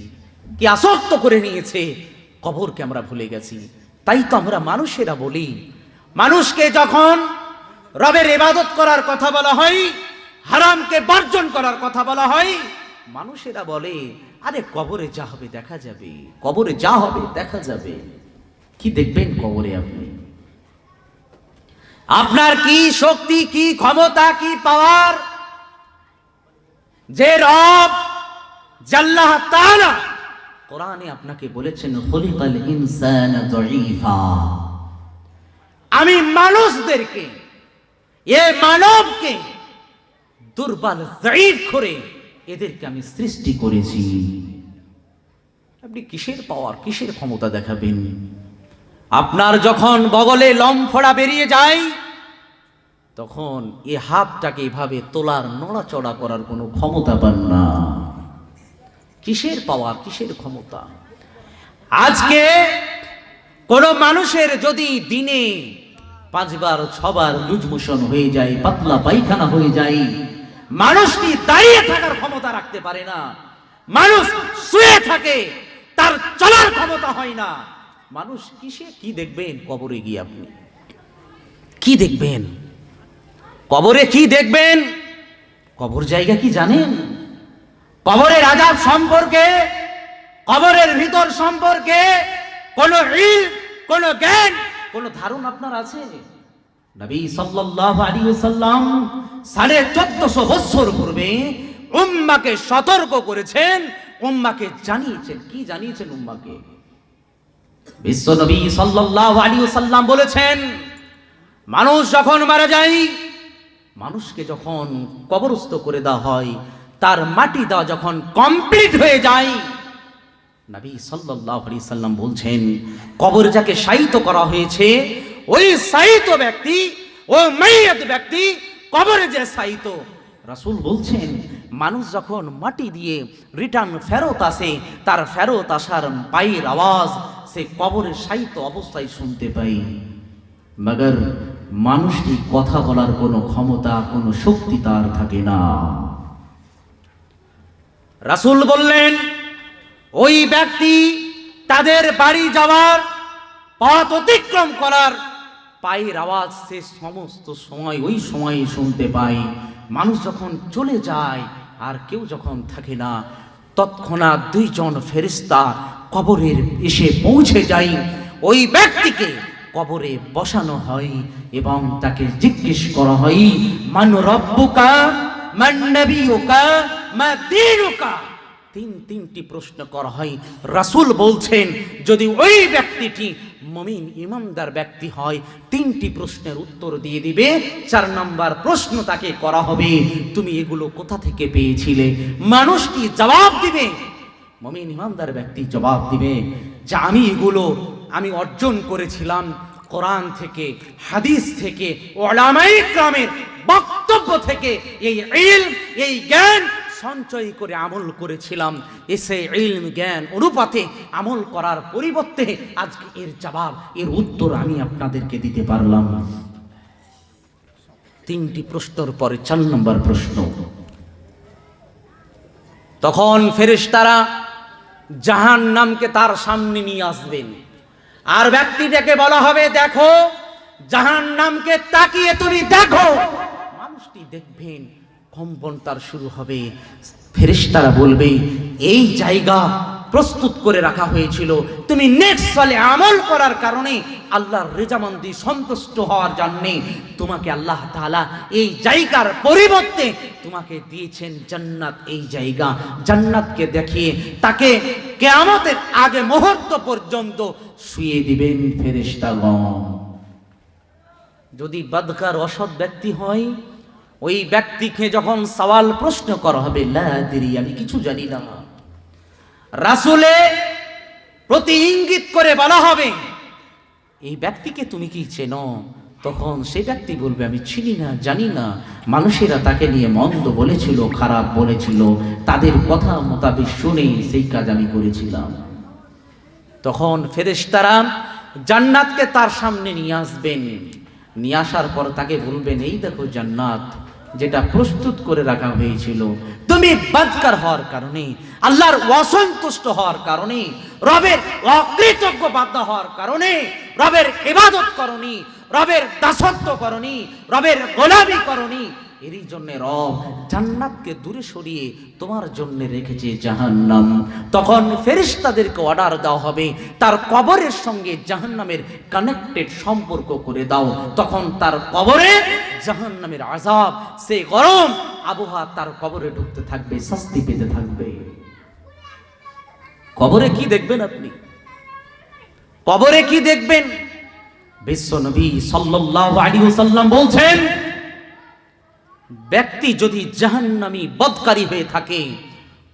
কি আসক্ত করে নিয়েছে, কবরকে আমরা ভুলে গেছি। তাই তো আমরা মানুষেরা বলি, মানুষকে যখন রবের ইবাদত করার কথা বলা হয়, হারামকে বর্জন করার কথা বলা হয়, মানুষেরা বলে, আরে কবরে যা হবে দেখা যাবে, কবরে যা হবে দেখা যাবে। কি দেখবেন কবরে আপনি? আপনার কি শক্তি, কি ক্ষমতা, কি পাওয়ার, যে রব আল্লাহ তাআলা কোরআনে আপনাকে বলেছেন, খুলিকাল ইনসানু যায়ীফা, আমি মানুষদেরকে, এ মানবকে দুর্বল যায়ীফ করে এদেরকে আমি সৃষ্টি করেছি। আপনি কিসের পাওয়ার, কিসের ক্ষমতা দেখাবেন? আপনার যখন বগলে লম্ফড়া বেরিয়ে যায়, তখন এ হাতটাকে এভাবে তোলার, নড়াচড়া করার কোনো ক্ষমতা পান না। কিসের পাওয়ার, কিসের ক্ষমতা? আজকে কোন মানুষের যদি দিনে 5 বার 6 বার লুজ মোশন হয়ে যায়, পাতলা পায়খানা হয়ে যায়, মানুষটি দাঁড়িয়ে থাকার ক্ষমতা রাখতে পারে না, মানুষ শুয়ে থাকে, তার চলার ক্ষমতা হয় না, মানুষ কিসে কি দেখবেন? কবরে গিয়ে আপনি কি দেখবেন? কবরে কি দেখবেন? কবর জায়গা কি জানেন? কবরের আযাব সম্পর্কে, কবরের ভিতর সম্পর্কে কোন ইলম, কোন জ্ঞান, কোন ধারণা আপনার আছে? নবী সাল্লাল্লাহু আলাইহি ওয়াসাল্লাম 1450 বছর পূর্বে উম্মাহকে সতর্ক করেছেন, উম্মাহকে জানিয়েছেন। কি জানিয়েছেন উম্মাহকে? বিশ্ব নবী সাল্লাল্লাহু আলাইহি ওয়াসাল্লাম বলেছেন, মানুষ যখন মারা যায়, মানুষকে যখন কবরস্থ করে দেওয়া হয়, তার মাটি দেওয়া যখন কমপ্লিট হয়ে যায়, নবী সাল্লাল্লাহু আলাইহি সাল্লাম বলছেন, কবরে যাকে শায়িত করা হয়েছে, ওই শায়িত ব্যক্তি, ও মাইয়াত ব্যক্তি, কবরে যে শায়িত, রাসূল বলছেন, মানুষ যখন মাটি দিয়ে রিটার্ন ফেরত আসে, তার ফেরত আসার পায়ের আওয়াজ সে কবরে শায়িত অবস্থায় শুনতে পাই। মগর মানুষটি কথা বলার কোনো ক্ষমতা, কোনো শক্তি তার থাকে না। রাসূল বললেন, ওই ব্যক্তি তাদের বাড়ি যাওয়ার, পথ অতিক্রম করার পায়ের আওয়াজ সে সমস্ত সময় ওই সময় শুনতে পায়। মানুষ যখন চলে যায় আর কেউ যখন থাকে না, তৎক্ষণাৎ 2 জন ফেরেশতা কবরের এসে পৌঁছে যায়। ওই ব্যক্তিকে কবরে বসানো হয় এবং তাকে জিজ্ঞেস করা হয়, মান রব্বুকা, মান নবিয়ুকা, মা দীনুকা। তিনটি প্রশ্ন করা হয়। রাসূল বলছেন, যদি ওই ব্যক্তিটি মুমিন ইমানদার ব্যক্তি হয়, 3টি প্রশ্নের উত্তর দিয়ে দিবে। 4 নম্বর প্রশ্ন তাকে করা হবে, তুমি এগুলো কোথা থেকে পেয়েছিলে? মানুষটি জবাব দিবে, মুমিন ইমানদার ব্যক্তি জবাব দিবে যে আমি অর্জন করেছিলাম কোরআন থেকে, হাদিস থেকে, উলামায়ে কেরামের বক্তব্য থেকে। এই ইলম, এই জ্ঞান সঞ্চয় করে আমল করেছিলাম। এসে ইলম জ্ঞান অনুপাতে আমল করার পরিবর্তে আজকে এর জবাব, এর উত্তর আমি আপনাদেরকে দিতে পারলাম। 3টি প্রশ্নের পরে 4 নম্বর প্রশ্ন। তখন ফেরেশতারা জাহান্নামকে তার সামনে নিয়ে আসবেন, আর ব্যক্তিটাকে বলা হবে, দেখো জাহান্নামকে তাকিয়ে তুমি দেখো। মানুষটি দেখবেন, কম্পন তার শুরু হবে। ফেরেশতারা বলবে, এই জায়গা প্রস্তুত করে রাখা হয়েছিল তুমি নেক্সট সালে আমল করার কারণে, আল্লাহর রেজামন্দি সন্তুষ্ট হওয়ার জন্য তোমাকে আল্লাহ তাআলা এই জায়গার পরিবর্তে তোমাকে দিয়েছেন জান্নাত। এই জায়গা জান্নাতকে দেখিয়ে তাকে কিয়ামতের আগে মুহূর্ত পর্যন্ত শুইয়ে দিবেন ফেরেশতাগণ। যদি বদকার অসৎ ব্যক্তি হয়, ওই ব্যক্তিকে যখন সওয়াল প্রশ্ন করা হবে, লা আদরি, আমি কিছু জানি না, রাসূলে প্রতি ইঙ্গিত করে বলা হবে, এই ব্যক্তিকে তুমি কি চেনো? তখন সেই ব্যক্তি বলবে, আমি চিনি না, জানি না, মানুষেরা তাকে নিয়ে মন্দ বলেছিল, খারাপ বলেছিল, তাদের কথা মোতাবেক শুনে সেই কাজ আমি করেছিলাম। তখন ফেরেশতারা জান্নাতকে তার সামনে নিয়ে আসবেন। নিয়ে আসার পর তাকে বলবেন, এই দেখো জান্নাত, যেটা প্রস্তুত করে রাখা হয়েছিল, তুমি বদকার হওয়ার কারণে, আল্লাহর অসন্তুষ্ট হওয়ার কারণে, রবের অকৃতজ্ঞ বান্দা হওয়ার কারণে, রবের ইবাদত করনি, রবের দাসত্ব করনি, রবের গোলামি করনি, এরই জন্য রব জান্নাতকে দূরে সরিয়ে তোমার জন্য রেখেছে জাহান্নাম। তখন ফেরেশতাদেরকে অর্ডার দেওয়া হবে, তার কবরের সঙ্গে জাহান্নামের কানেক্টেড সম্পর্ক করে দাও। তখন তার কবরে জাহান্নামের আযাব, সে গরম আবহাওয়া তার কবরে ঢুকতে থাকবে, শাস্তি পেতে থাকবে। কবরে কি দেখবেন আপনি? কবরে কি দেখবেন? বিশ্ব নবী সাল্লাল্লাহু আলাইহি ওয়াসাল্লাম বলছেন, ব্যক্তি যদি জাহান্নামী বদকারী হয়ে থাকে,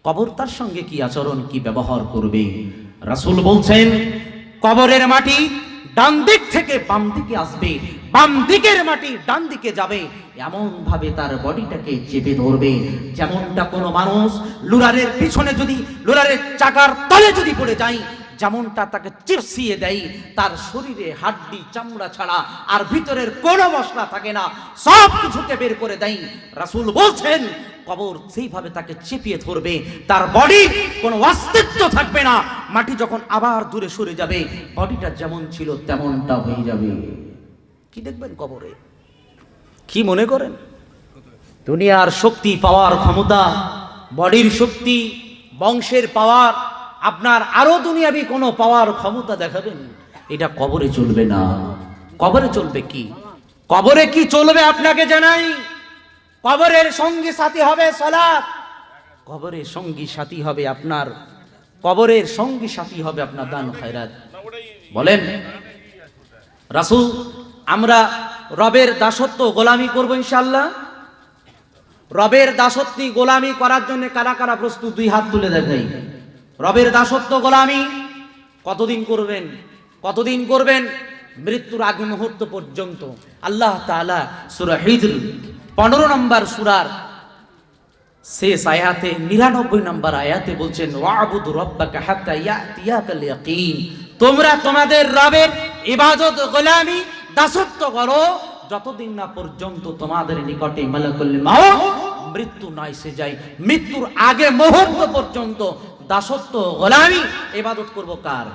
কবর তার সঙ্গে কি আচরণ, কি ব্যবহার করবে? রাসূল বলছেন, কবরের মাটি ডান দিক থেকে বাম দিকে আসবে, বাম দিকের মাটি ডান দিকে যাবে, এমন ভাবে তার বডিটাকে চেপে ধরবে যেমনটা কোনো মানুষ লোরারের পিছনে যদি, লোরারের চাকার তলে যদি পড়ে যায়, যেমনটা তাকে চিপসিয়ে দেয়, তার শরীরে হাড্ডি চামড়া ছাড়া আর ভিতরের কোনো মশলা থাকে না, সব কিছুকে বের করে দেয়। রাসূল বলছেন, কবর সেইভাবে তাকে চেপিয়ে ধরবে, তার বডির কোনো অস্তিত্ব থাকবে না। মাটি যখন আবার দূরে সরে যাবে, বডিটা যেমন ছিল তেমনটা হয়ে যাবে। কি দেখবেন কবরে? কি মনে করেন দুনিয়ার শক্তি পাওয়ার ক্ষমতা, বডির শক্তি, বংশের পাওয়ার, আপনার আরো দুনিয়াবি কোনো পাওয়ার ক্ষমতা দেখাবেন? এটা কবরে চলবে না। কবরে চলবে কি? কবরে কি চলবে আপনাকে জানাই। কবরের সঙ্গী সাথী হবে সালাত, কবরের সঙ্গী সাথী হবে আপনার, কবরের সঙ্গী সাথী হবে আপনার দান খায়রাত। বলেন রাসূল, আমরা রবের দাসত্ব গোলামি করব ইনশাআল্লাহ? রবের দাসত্ব গোলামি করার জন্য কারা কারা প্রস্তুত? দুই হাত তুলে দেখাই। রবের দাসত্ব গোলামি কতদিন করবেন? কতদিন করবেন? মৃত্যুর আগ মুহূর্ত পর্যন্ত। আল্লাহ তাআলা সূরা হিজর 15 নম্বর সূরার শেষ আয়াতে 99 নম্বর আয়াতে বলছেন, ওয়াবুদ রাব্বাকা হাত্তা ইয়াতিয়াকাল ইয়াকিন, তোমরা তোমাদের রবের ইবাদত গোলামি দাসত্ব করো যতদিন না পর্যন্ত তোমাদের নিকটে মালাকুল মাউত মৃত্যু না এসে যায়। মৃত্যুর আগে মুহূর্ত পর্যন্ত দাসত্ব গোলামি ইবাদত করব কার?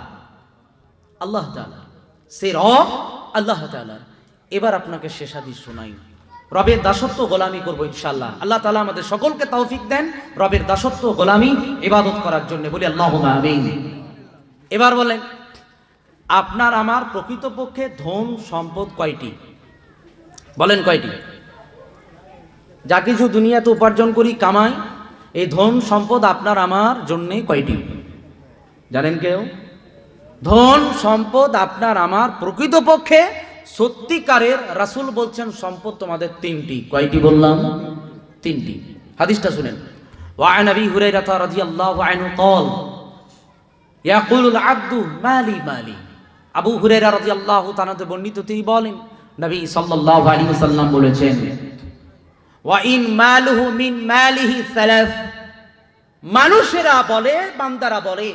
আল্লাহ তাআলা। সে রব আল্লাহ তাআলা। এবার আপনাকে শেষ হাদিস শোনাই। রবের দাসত্ব গোলামি করব ইনশাআল্লাহ। আল্লাহ তাআলা আমাদের সকলকে তৌফিক দেন রবের দাসত্ব গোলামি ইবাদত করার জন্য। বলি আল্লাহুম্মা আমিন। এবার বলেন, আপনার আমার প্রকৃতপক্ষে ধন সম্পদ কয়টি? বলেন কয়টি? যা কিছু দুনিয়াতে উপার্জন করি, কামাই, এই ধন সম্পদ আপনার আমার জন্য কয়টি জানেন কেউ? ধন সম্পদ আপনার আমার প্রকৃতপক্ষে সত্যিকারের, রাসূল বলছেন সম্পদ তোমাদের তিনটি। কয়টি বললাম? তিনটি। হাদিসটা শুনেন। ওয়ান আবি হুরায়রা রাদিয়াল্লাহু আনহু قال ইয়াকুলুল আবদু মালি মালি। আবু হুরায়রা রাদিয়াল্লাহু তাআলা বর্ণিত, তিনি বলেন নবী সাল্লাল্লাহু আলাইহি ওয়াসাল্লাম বলেছেন, ওয়া ইন মালুহু মিন মালিহি সালাস। মানুষেরা বলে, বান্দারা বলে,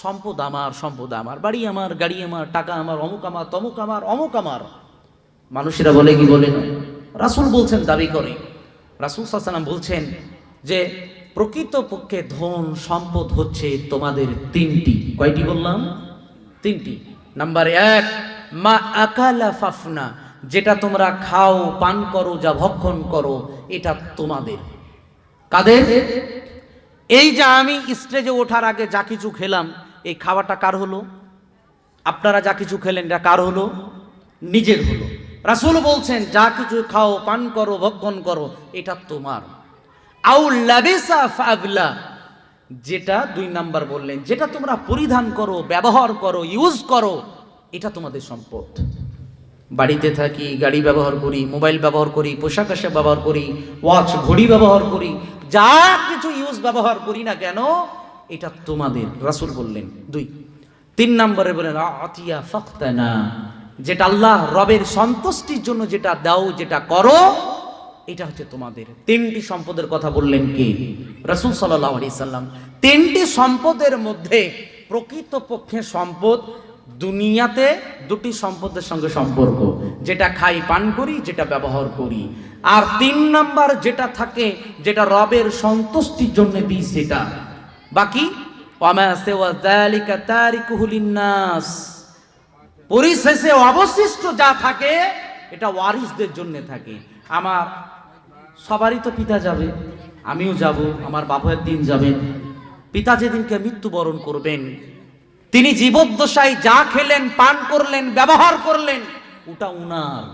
সম্পদ আমার, সম্পদ আমার, বাড়ি আমার, গাড়ি আমার, টাকা আমার, অমুক আমার, তমুক আমার, অমুক আমার। মানুষেরা বলে কি বলে না? রাসূল বলছেন, দাবি করে। রাসূল সাল্লাল্লাহু আলাইহি ওয়াসাল্লাম বলছেন যে প্রকৃতপক্ষে ধন সম্পদ হচ্ছে তোমাদের তিনটি। কয়টি বললাম? তিনটি। নাম্বার 1, মা আকালা ফাফনা, যেটা তোমরা খাও, পান করো, যা ভক্ষণ করো, এটা তোমাদের। কাদের? এই যে আমি স্টেজে ওঠার আগে যা কিছু খেলাম, এই খাওয়াটা কার হলো? আপনারা যা কিছু খেলেন এটা কার হলো? নিজের হলো। রাসূল বলছেন, যা কিছু খাও, পান করো, ভক্ষণ করো, এটা তোমার। আউ লাবিসা ফাবলা, যেটা 2 নাম্বার বললেন, যেটা তোমরা পরিধান করো, ব্যবহার করো, ইউজ করো, এটা তোমাদের সম্পদ। বাড়িতে থাকি, গাড়ি ব্যবহার করি, মোবাইল ব্যবহার করি, পোশাক আশাক ব্যবহার করি, ওয়াচ ঘড়ি ব্যবহার করি, যা কিছু ইউজ ব্যবহার করি না কেন, এটা তোমাদের। রাসূল বললেন 2। 3 নম্বরে বলেন আতিয়া ফাখতানা, যেটা আল্লাহ রবের সন্তুষ্টির জন্য যেটা দাও, যেটা করো, এটা হচ্ছে তোমাদের। 3টি সম্পদের কথা বললেন কে? রাসূল সাল্লাল্লাহু আলাইহি সাল্লাম। 3টি সম্পদের মধ্যে প্রকৃতপক্ষে সম্পদ দুনিয়াতে 2টি সম্পদের সঙ্গে সম্পর্ক, যেটা খাই, পান করি, যেটা ব্যবহার করি। আর 3 নাম্বার যেটা থাকে, যেটা রবের সন্তুষ্টির জন্য দিই, সেটা। বাকি ওয়ামা সিওয়া যালিকা তারিকুহু লিন্নাস, পরিশেষে অবশিষ্ট যা থাকে এটা ওয়ারিসদের জন্য থাকে। আমার সবারই তো পিতা যাবে, আমিও যাব, আমার বাবা একদিন যাবেন। পিতা যেদিনকে মৃত্যুবরণ করবেন, তিনি জীবদ্দশায় যা খেলেন, পান করলেন, ব্যবহার করলেন, ওটা উনার।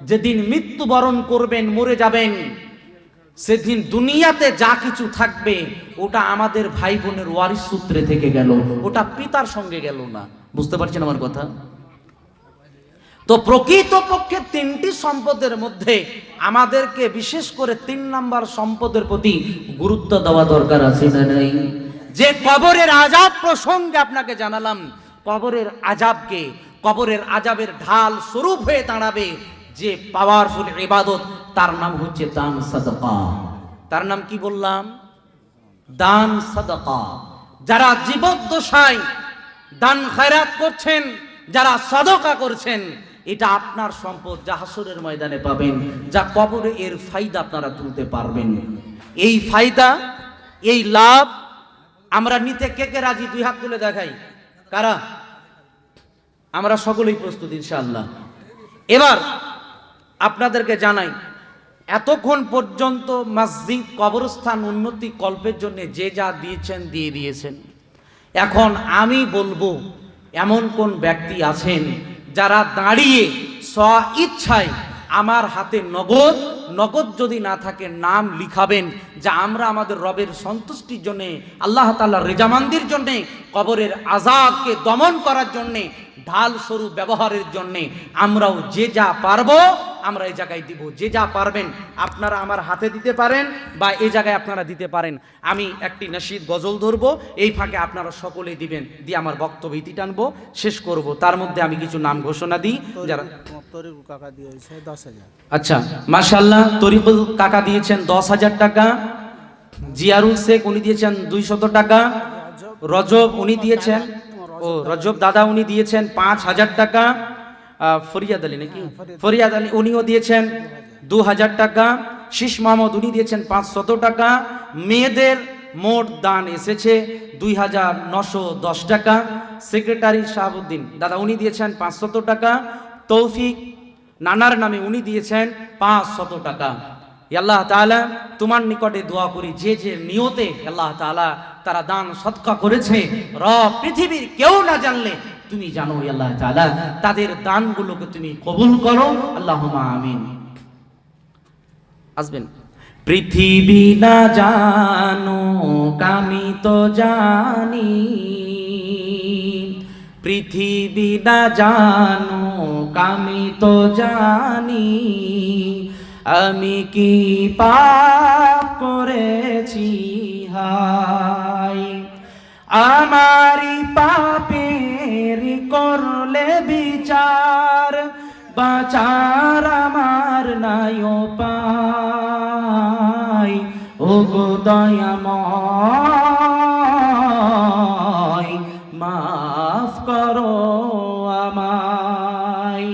যেদিন মৃত্যুবরণ করবেন, মরে যাবেন, সেদিন দুনিয়াতে যা কিছু থাকবে ওটা আমাদের ভাই বোনের ওয়ারিস সূত্রে থেকে গেল, ওটা পিতার সঙ্গে গেল না। বুঝতে পারছেন আমার কথা? তো প্রকৃতপক্ষে তিনটি সম্পদের মধ্যে আমাদেরকে বিশেষ করে 3 নাম্বার সম্পদের প্রতি গুরুত্ব দেওয়া দরকার আছে না নাই? যে কবরের আযাব প্রসঙ্গে আপনাকে জানালাম, কবরের আযাবকে, কবরের আযাবের ঢাল স্বরূপ হয়ে দাঁড়াবে যে পাওয়ারফুল ইবাদত, তার নাম হচ্ছে দান সাদাকা। তার নাম কি বললাম? দান সাদাকা। যারা জীবদ্দশায় দান খয়রাত করছেন, যারা সাদাকা করছেন, এটা আপনার সম্পদ, যা হাসরের ময়দানে পাবেন, যা কবরে এর ফায়দা আপনারা তুলতে পারবেন। এই ফায়দা, এই লাভ আমরা নিতে কে কে রাজি? 2 হাত তুলে দেখাই। কারা? আমরা সকলেই প্রস্তুত ইনশাআল্লাহ। এবার আপনাদেরকে জানাই, এতক্ষণ পর্যন্ত মসজিদ, কবরস্থান উন্নতি কল্পের জন্য যে যা দিয়েছেন দিয়ে দিয়েছেন। এখন আমি বলবো, এমন কোন ব্যক্তি আছেন যারা দাঁড়িয়ে স্ব ইচ্ছায় আমার হাতে নগদ, নগদ যদি না থাকে নাম লিখাবেন, যা আমরা আমাদের রবের সন্তুষ্টির জন্যে, আল্লাহ তাআলার রেজামান্দির জন্যে, কবরের আযাবকে দমন করার জন্যে, ঢাল স্বরূপ ব্যবহারের জন্যে আমরাও যে যা পারবো আমরা এই জায়গায় দিব। যে যা পারবেন আপনারা আমার হাতে দিতে পারেন বা এই জায়গায় আপনারা দিতে পারেন। আমি একটি নাশিদ গজল ধরবো, এই ফাঁকে আপনারা সকলেই দিবেন, দিয়ে আমার বক্তব্য ইতি টানবো, শেষ করব। তার মধ্যে আমি কিছু নাম ঘোষণা দিই। যারা তরিকুল কাকা দিয়েছে 10,000। আচ্ছা, মাশাআল্লাহ, তরিকুল কাকা দিয়েছেন 10,000 টাকা। জিয়ারুল শেখ উনি দিয়েছেন 200 টাকা। রজব উনি দিয়েছেন, ও রজব দাদা উনি দিয়েছেন 5,000 টাকা। ফরিয়াদ আলী নাকি? ফরিয়াদ আলী উনিও দিয়েছেন 2,000 টাকা। শীষ মাহমুদ উনি দিয়েছেন 500 টাকা। মেয়েদের মোট দান এসেছে 2,910 টাকা। সেক্রেটারি শাহাবুদ্দিন দাদা উনি দিয়েছেন 500 টাকা। তৌফিক নানার নামে উনি দিয়েছেন 500 টাকা। আল্লাহ তাআলা তোমার নিকটে দোয়া করি, যে যে নিয়তে আল্লাহ তাআলা তারা দান সদকা করেছে, রব পৃথিবীর কেউ না জানলে তুমি জানো আল্লাহ তাআলা, তাদের দানগুলোকে তুমি কবুল করো, আল্লাহুম্মা আমিন। আসবেন। পৃথিবী না জানো আমি তো জানি, পৃথিবী না জানো আমি তো জানি, আমি কি পাপ করেছি হায়, আমারি পাপের করলে বিচার, বাঁচার আমার নাই উপায়, ওগো দয়াময় মাফ করো আমায়।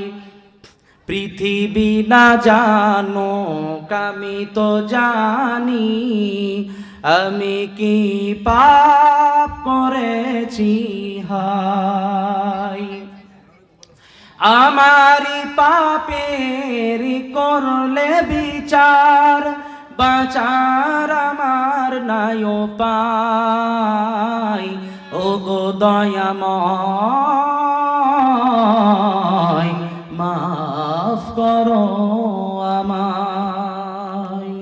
পৃথিবী না জানো আমি তো জানি, আমি কি পাপ করেছি হায়, আমারি পাপের করলে বিচার, বাঁচার আমার নাই উপায়, ওগো দয়াময় মাফ করো আমায়।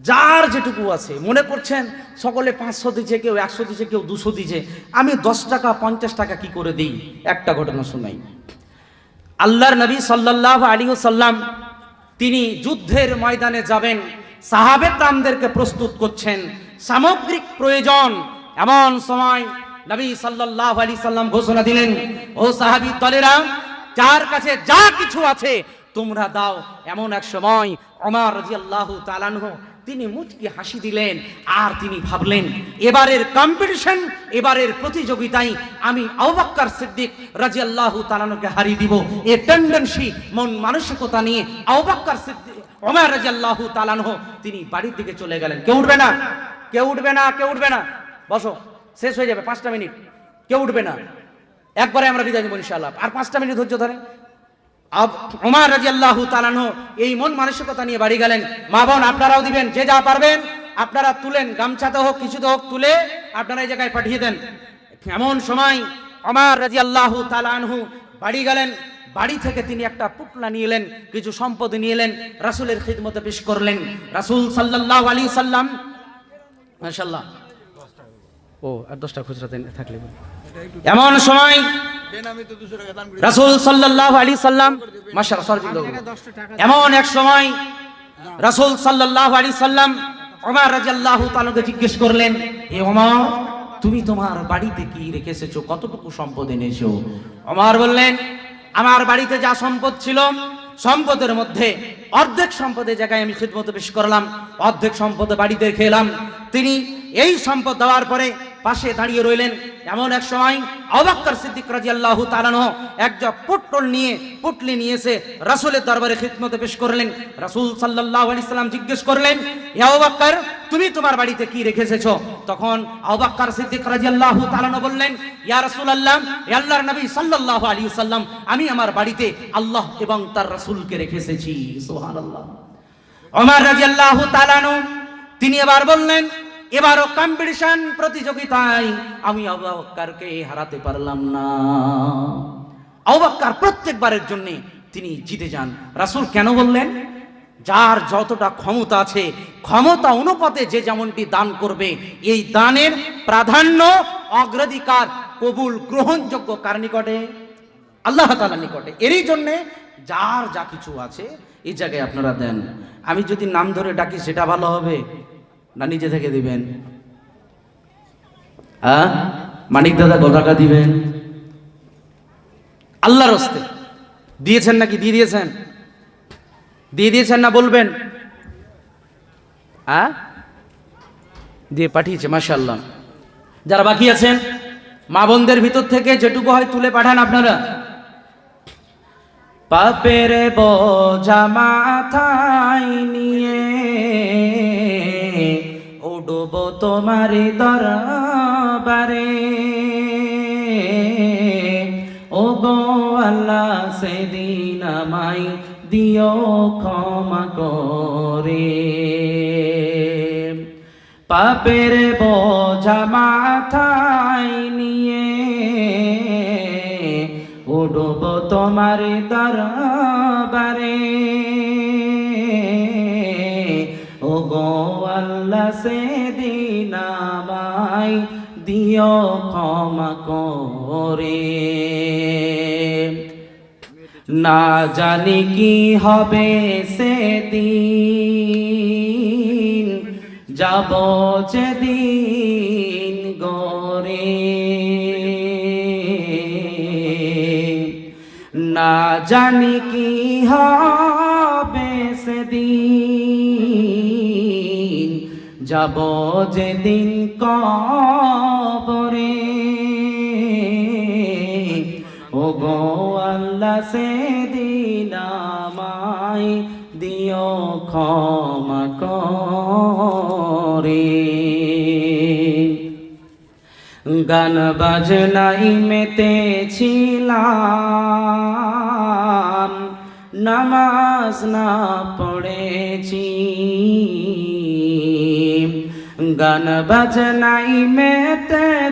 যার যেটুকু আছে মনে করছেন, সকলে 500 দিচ্ছে, কেউ 100 দিচ্ছে, কেউ 200 দিচ্ছে, আমি 10 টাকা 50 টাকা কি করে দিই। একটা ঘটনা শোনাই। আল্লাহর নবী সাল্লাল্লাহু আলাইহি ওয়াসাল্লাম তিনি যুদ্ধের ময়দানে যাবেন, সাহাবে کرامদেরকে প্রস্তুত করছেন, সামগ্রিক প্রয়োজন। এমন সময় নবী সাল্লাল্লাহু আলাইহি সাল্লাম ঘোষণা দিলেন, ও সাহাবী দলেরা, যার কাছে যা কিছু আছে তোমরা দাও। এমন এক সময় ওমর রাদিয়াল্লাহু তাআলা আনহু তিনি মুচকি হাসি দিলেন, আর তিনি ভাবলেন, এবারের কম্পিটিশন, এবারের প্রতিযোগিতায় আমি আবু বকর সিদ্দিক রাদিয়াল্লাহু তাআলা আনহুকে হারিয়ে দিব। এই টেন্ডেন্সি, মন মানসিকতা নিয়ে আবু বকর সিদ্দিক, ওমর রাদিয়াল্লাহু তাআলা আনহু তিনি বাড়ির দিকে চলে গেলেন। কেউ উঠবে না, কেউ উঠবে না, কেউ উঠবে না, বসো, শেষ হয়ে যাবে 5টা মিনিট, কেউ উঠবে না, একবারে আমরা বিদায় নেব ইনশাআল্লাহ। আর 5টা মিনিট ধৈর্য ধরে ওমর রাদিয়াল্লাহু তাআলা আনহু এই মন মানসিকতা নিয়ে বাড়ি গেলেন। মা বোন আপনারাও দিবেন, যে যা পারবেন আপনারা তুলেন, গামছাতে হোক কিছুতে হোক তুলে আপনারা এই জায়গায় পাঠিয়ে দেন। এমন সময় ওমর রাদিয়াল্লাহু তাআলা আনহু বাড়ি গেলেন। বাড়ি থেকে তিনি একটা পুটলা নিয়ে এলেন, কিছু সম্পদ নিয়ে এলেন, রাসূলের খিদমতে পেশ করলেন। রাসূল সাল্লাল্লাহু আলাইহি সাল্লাম, মাশাআল্লাহ, ও আর 10টা খুচরা থাকলে এমন সময় রাসূল সাল্লাল্লাহু আলাইহি সাল্লাম মাশাআল্লাহ এমন এক সময় রাসূল সাল্লাল্লাহু আলাইহি সাল্লাম ওমর রাদিয়াল্লাহু তাআলাকে জিজ্ঞেস করলেন, হে ওমর, তুমি তোমার বাড়িতে কি রেখে এসেছো, কতটুকু সম্পদ এনেছো? ওমর বললেন, আমার বাড়িতে যা সম্পদ ছিল সম্পদের মধ্যে অর্ধেক সম্পদের জায়গায় আমি খিদমতে পেশ করলাম, অর্ধেক সম্পদ বাড়িতে রেখে এলাম। তিনি এই সম্পদ দেওয়ার পরে পাশে দাঁড়িয়ে রইলেন। এমন এক সময় আবু বকর সিদ্দিক রাদিয়াল্লাহু তাআলা আনহু একটা পুটলি নিয়ে এসে রাসূলের দরবারে খিদমতে পেশ করলেন। রাসূল সাল্লাল্লাহু আলাইহি সাল্লাম জিজ্ঞেস করলেন, হে আবু বকর, তুমি তোমার বাড়িতে কি রেখে এসেছো? তখন আবু বকর সিদ্দিক রাদিয়াল্লাহু তাআলা আনহু বললেন, ইয়া রাসূলুল্লাহ, হে আল্লাহর নবী সাল্লাল্লাহু আলাইহি সাল্লাম, আমি আমার বাড়িতে আল্লাহ এবং তার রাসূলকে রেখে এসেছি। সুবহানাল্লাহ। ওমর রাদিয়াল্লাহু তাআলা আনহু তিনি এবার বললেন, এবারও কম্পিটিশন প্রতিযোগিতায় আমি আবু বকরকে হারাতে পারলাম না। আবু বকর প্রত্যেকবারের জন্য তিনি জিতে যান। রাসূল কেন বললেন? যার যতটা ক্ষমতা আছে ক্ষমতা অনুপাতে যে যেমনটি দান করবে, এই দানের প্রাধান্য অগ্রাধিকার কবুল গ্রহণযোগ্য কার নিকটে? আল্লাহ তাআলার নিকটে। এরই জন্য যার যা কিছু আছে এই জায়গায় আপনারা দেন। আমি যদি নাম ধরে ডাকি সেটা ভালো হবে না নিজে থেকে দিবেন? হ্যাঁ, মানিক দাদা কত টাকা দিবেন? আল্লাহর হস্তে দিয়েছেন নাকি? দিয়ে দিয়েছেন না বলবেন? হ্যাঁ, দিয়ে পাঠিয়েছে, মাশাআল্লাহ। যারা বাকি আছেন মা বোনদের ভিতর থেকে যেটুকু হয় তুলে পাঠান আপনারা। পাপের বোঝা মাথায় নিয়ে উঠব তোমার দরবারে, ও গো আল্লাহ সেদিন আমায় দিও ক্ষমা করে। পাপের বোঝা মাথায় নিয়ে উঠব তোমার দরবারে, ও গো আল্লাহ সেদিন আমায় দিও ক্ষমা করে। না জানি কি হবে সেদিন, যাব যেদিন গরে। না জানি কি হবে সেদিন, যাব যেদিন কবরে, ও গো আল্লাহ সেদিন আমায় দিও ক্ষমা করে। গান বাজনাই মেতেছিলাম, নামাজ না পড়েছি। গান বাজনাই মেতেছিলাম,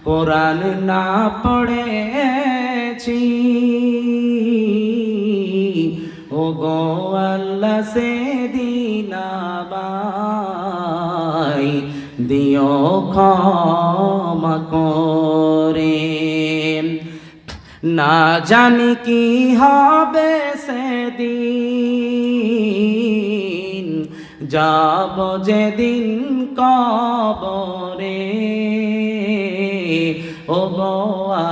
কোরআন না পড়েছি। ও গো আল্লাহ সেদিন আমায় দিও ক্ষমা করে। না জানি কি হবে সেদিন, যাব যেদিন কবরে, ও গো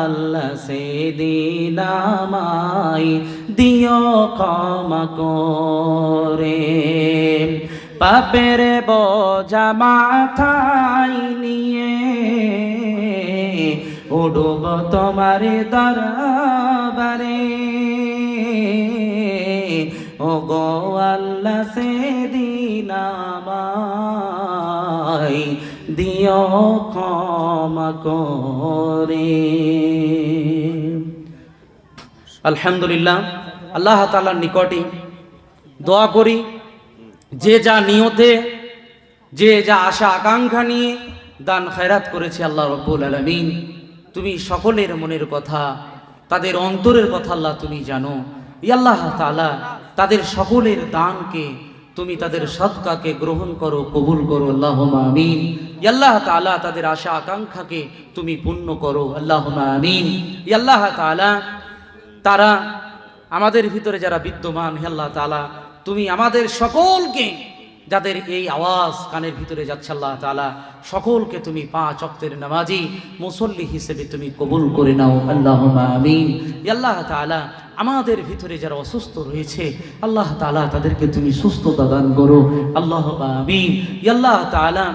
আল্লাহ সেদিন আমায় দিও ক্ষমা করে। পাপের বোঝা মাথায় নিয়ে উঠব তোমার দরবারে, ও গো আল্লাহ সেদিন আমায় দিও ক্ষমা করে। আলহামদুলিল্লাহ, আল্লাহ তাআলার নিকটে দোয়া করি, যে যা নিয়তে, যে যা আশা আকাঙ্ক্ষা নিয়ে দান খয়রাত করেছে, আল্লাহ রাব্বুল আলামিন তুমি সকলের মনের কথা, তাদের অন্তরের কথা আল্লাহ তুমি জানো। ইয়া আল্লাহ তাআলা তাদের সকলের দানকে তুমি তাদের সদকাকে গ্রহণ করো, কবুল করো, আল্লাহুম্মা আমিন। ইয়া আল্লাহ তাআলা তাদের আশা আকাঙ্ক্ষাকে তুমি পূর্ণ করো, আল্লাহুম্মা আমিন। ইয়া আল্লাহ তাআলা তারা আমাদের ভিতরে যারা বিদ্যমান, হে আল্লাহ তাআলা তুমি আমাদের সকলকে, যাদের এই আওয়াজ কানের ভিতরে যাচ্ছে আল্লাহ তাআলা, সকলকে তুমি 5 ওয়াক্তের নামাজি মুসল্লি হিসেবে তুমি কবুল করে নাও, আল্লাহুম্মা আমিন। ইয়া আল্লাহ তাআলা আমাদের ভিতরে যারা অসুস্থ রয়েছে আল্লাহ তাআলা তাদেরকে তুমি সুস্থতা দান করো, আল্লাহুম্মা আমিন। ইয়া আল্লাহ তাআলা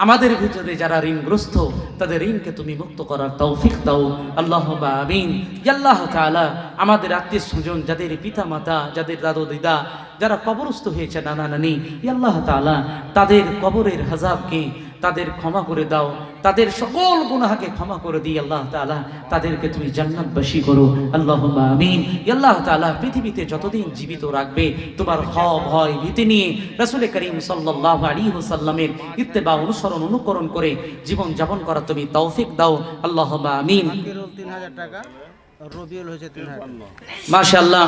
আমাদের ভিতরে যারা ঋণগ্রস্ত তাদের ঋণকে তুমি মুক্ত করার তৌফিক দাও, আল্লাহুম্মা আমিন। ইয়া আল্লাহ তাআলা আমাদের আত্মীয় স্বজন, যাদের পিতা মাতা, যাদের দাদু দিদা, যারা কবরস্থ হয়েছে, নানা নানি, ইয়া আল্লাহ তাআলা তাদের কবরের আযাবকে তাদের ক্ষমা করে দাও, তাদের সকল গুনাহকে ক্ষমা করে দিয়ে আল্লাহ তাআলা তাদেরকে তুমি জান্নাতবাসী করো, আল্লাহুম্মা আমিন। ইয়া আল্লাহ তাআলা পৃথিবীতে যতদিন জীবিত রাখবে তোমার ভয় ভীতি নিয়ে রাসূল করিম সাল্লাল্লাহু আলাইহি ওয়াসাল্লামের ইত্তেবা অনুসরণ অনুকরণ করে জীবন যাপন করা তুমি তৌফিক দাও, আল্লাহুম্মা আমিন। ফাকিরুল 3000 টাকা, রবিউল হয়েছে 3000 টাকা। মাশাআল্লাহ,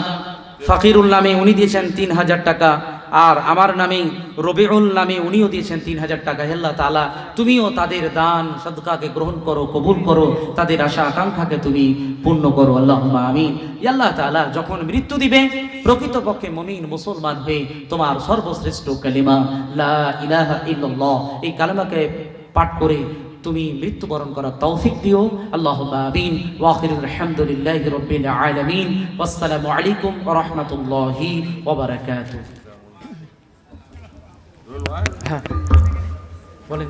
ফাকিরুল নামে উনি দিয়েছেন 3000 টাকা, আর আমার নামে রবিউল নামে উনিও দিয়েছেন 3000 টাকা। হে আল্লাহ তাআলা তুমিও তাদের দান সদকাকে গ্রহণ করো, কবুল করো, তাদের আশা আকাঙ্ক্ষাকে তুমি পূর্ণ করো, আল্লাহুম্মা আমিন। ইয়া আল্লাহ তাআলা যখন মৃত্যু দিবে প্রকৃতপক্ষে মুমিন মুসলমান হয়ে তোমার সর্বশ্রেষ্ঠ কালিমা লা ইলাহা ইল্লাল্লাহ এই কালিমাকে পাঠ করে তুমি মৃত্যুবরণ করার তৌফিক দিও, আল্লাহুম্মা আমিন। ওয়া আখিরুল হামদুলিল্লাহি রাব্বিল আলামিন। ওয়াসসালামু আলাইকুম ওয়া রাহমাতুল্লাহি ওয়া বারাকাতুহু। হ্যাঁ বলেন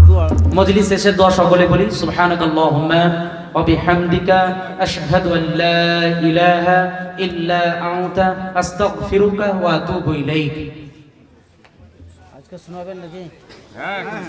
দোয়া মজলিস শেষে দোয়া সকলে বলি। সুবহানাকাল্লাহুম্মা ওয়া বিহামদিকা আশহাদু আল লা ইলাহা ইল্লা আনতা আস্তাগফিরুকা ওয়া আতুবু ইলাইক। আজকে শোনাবেন নাকি?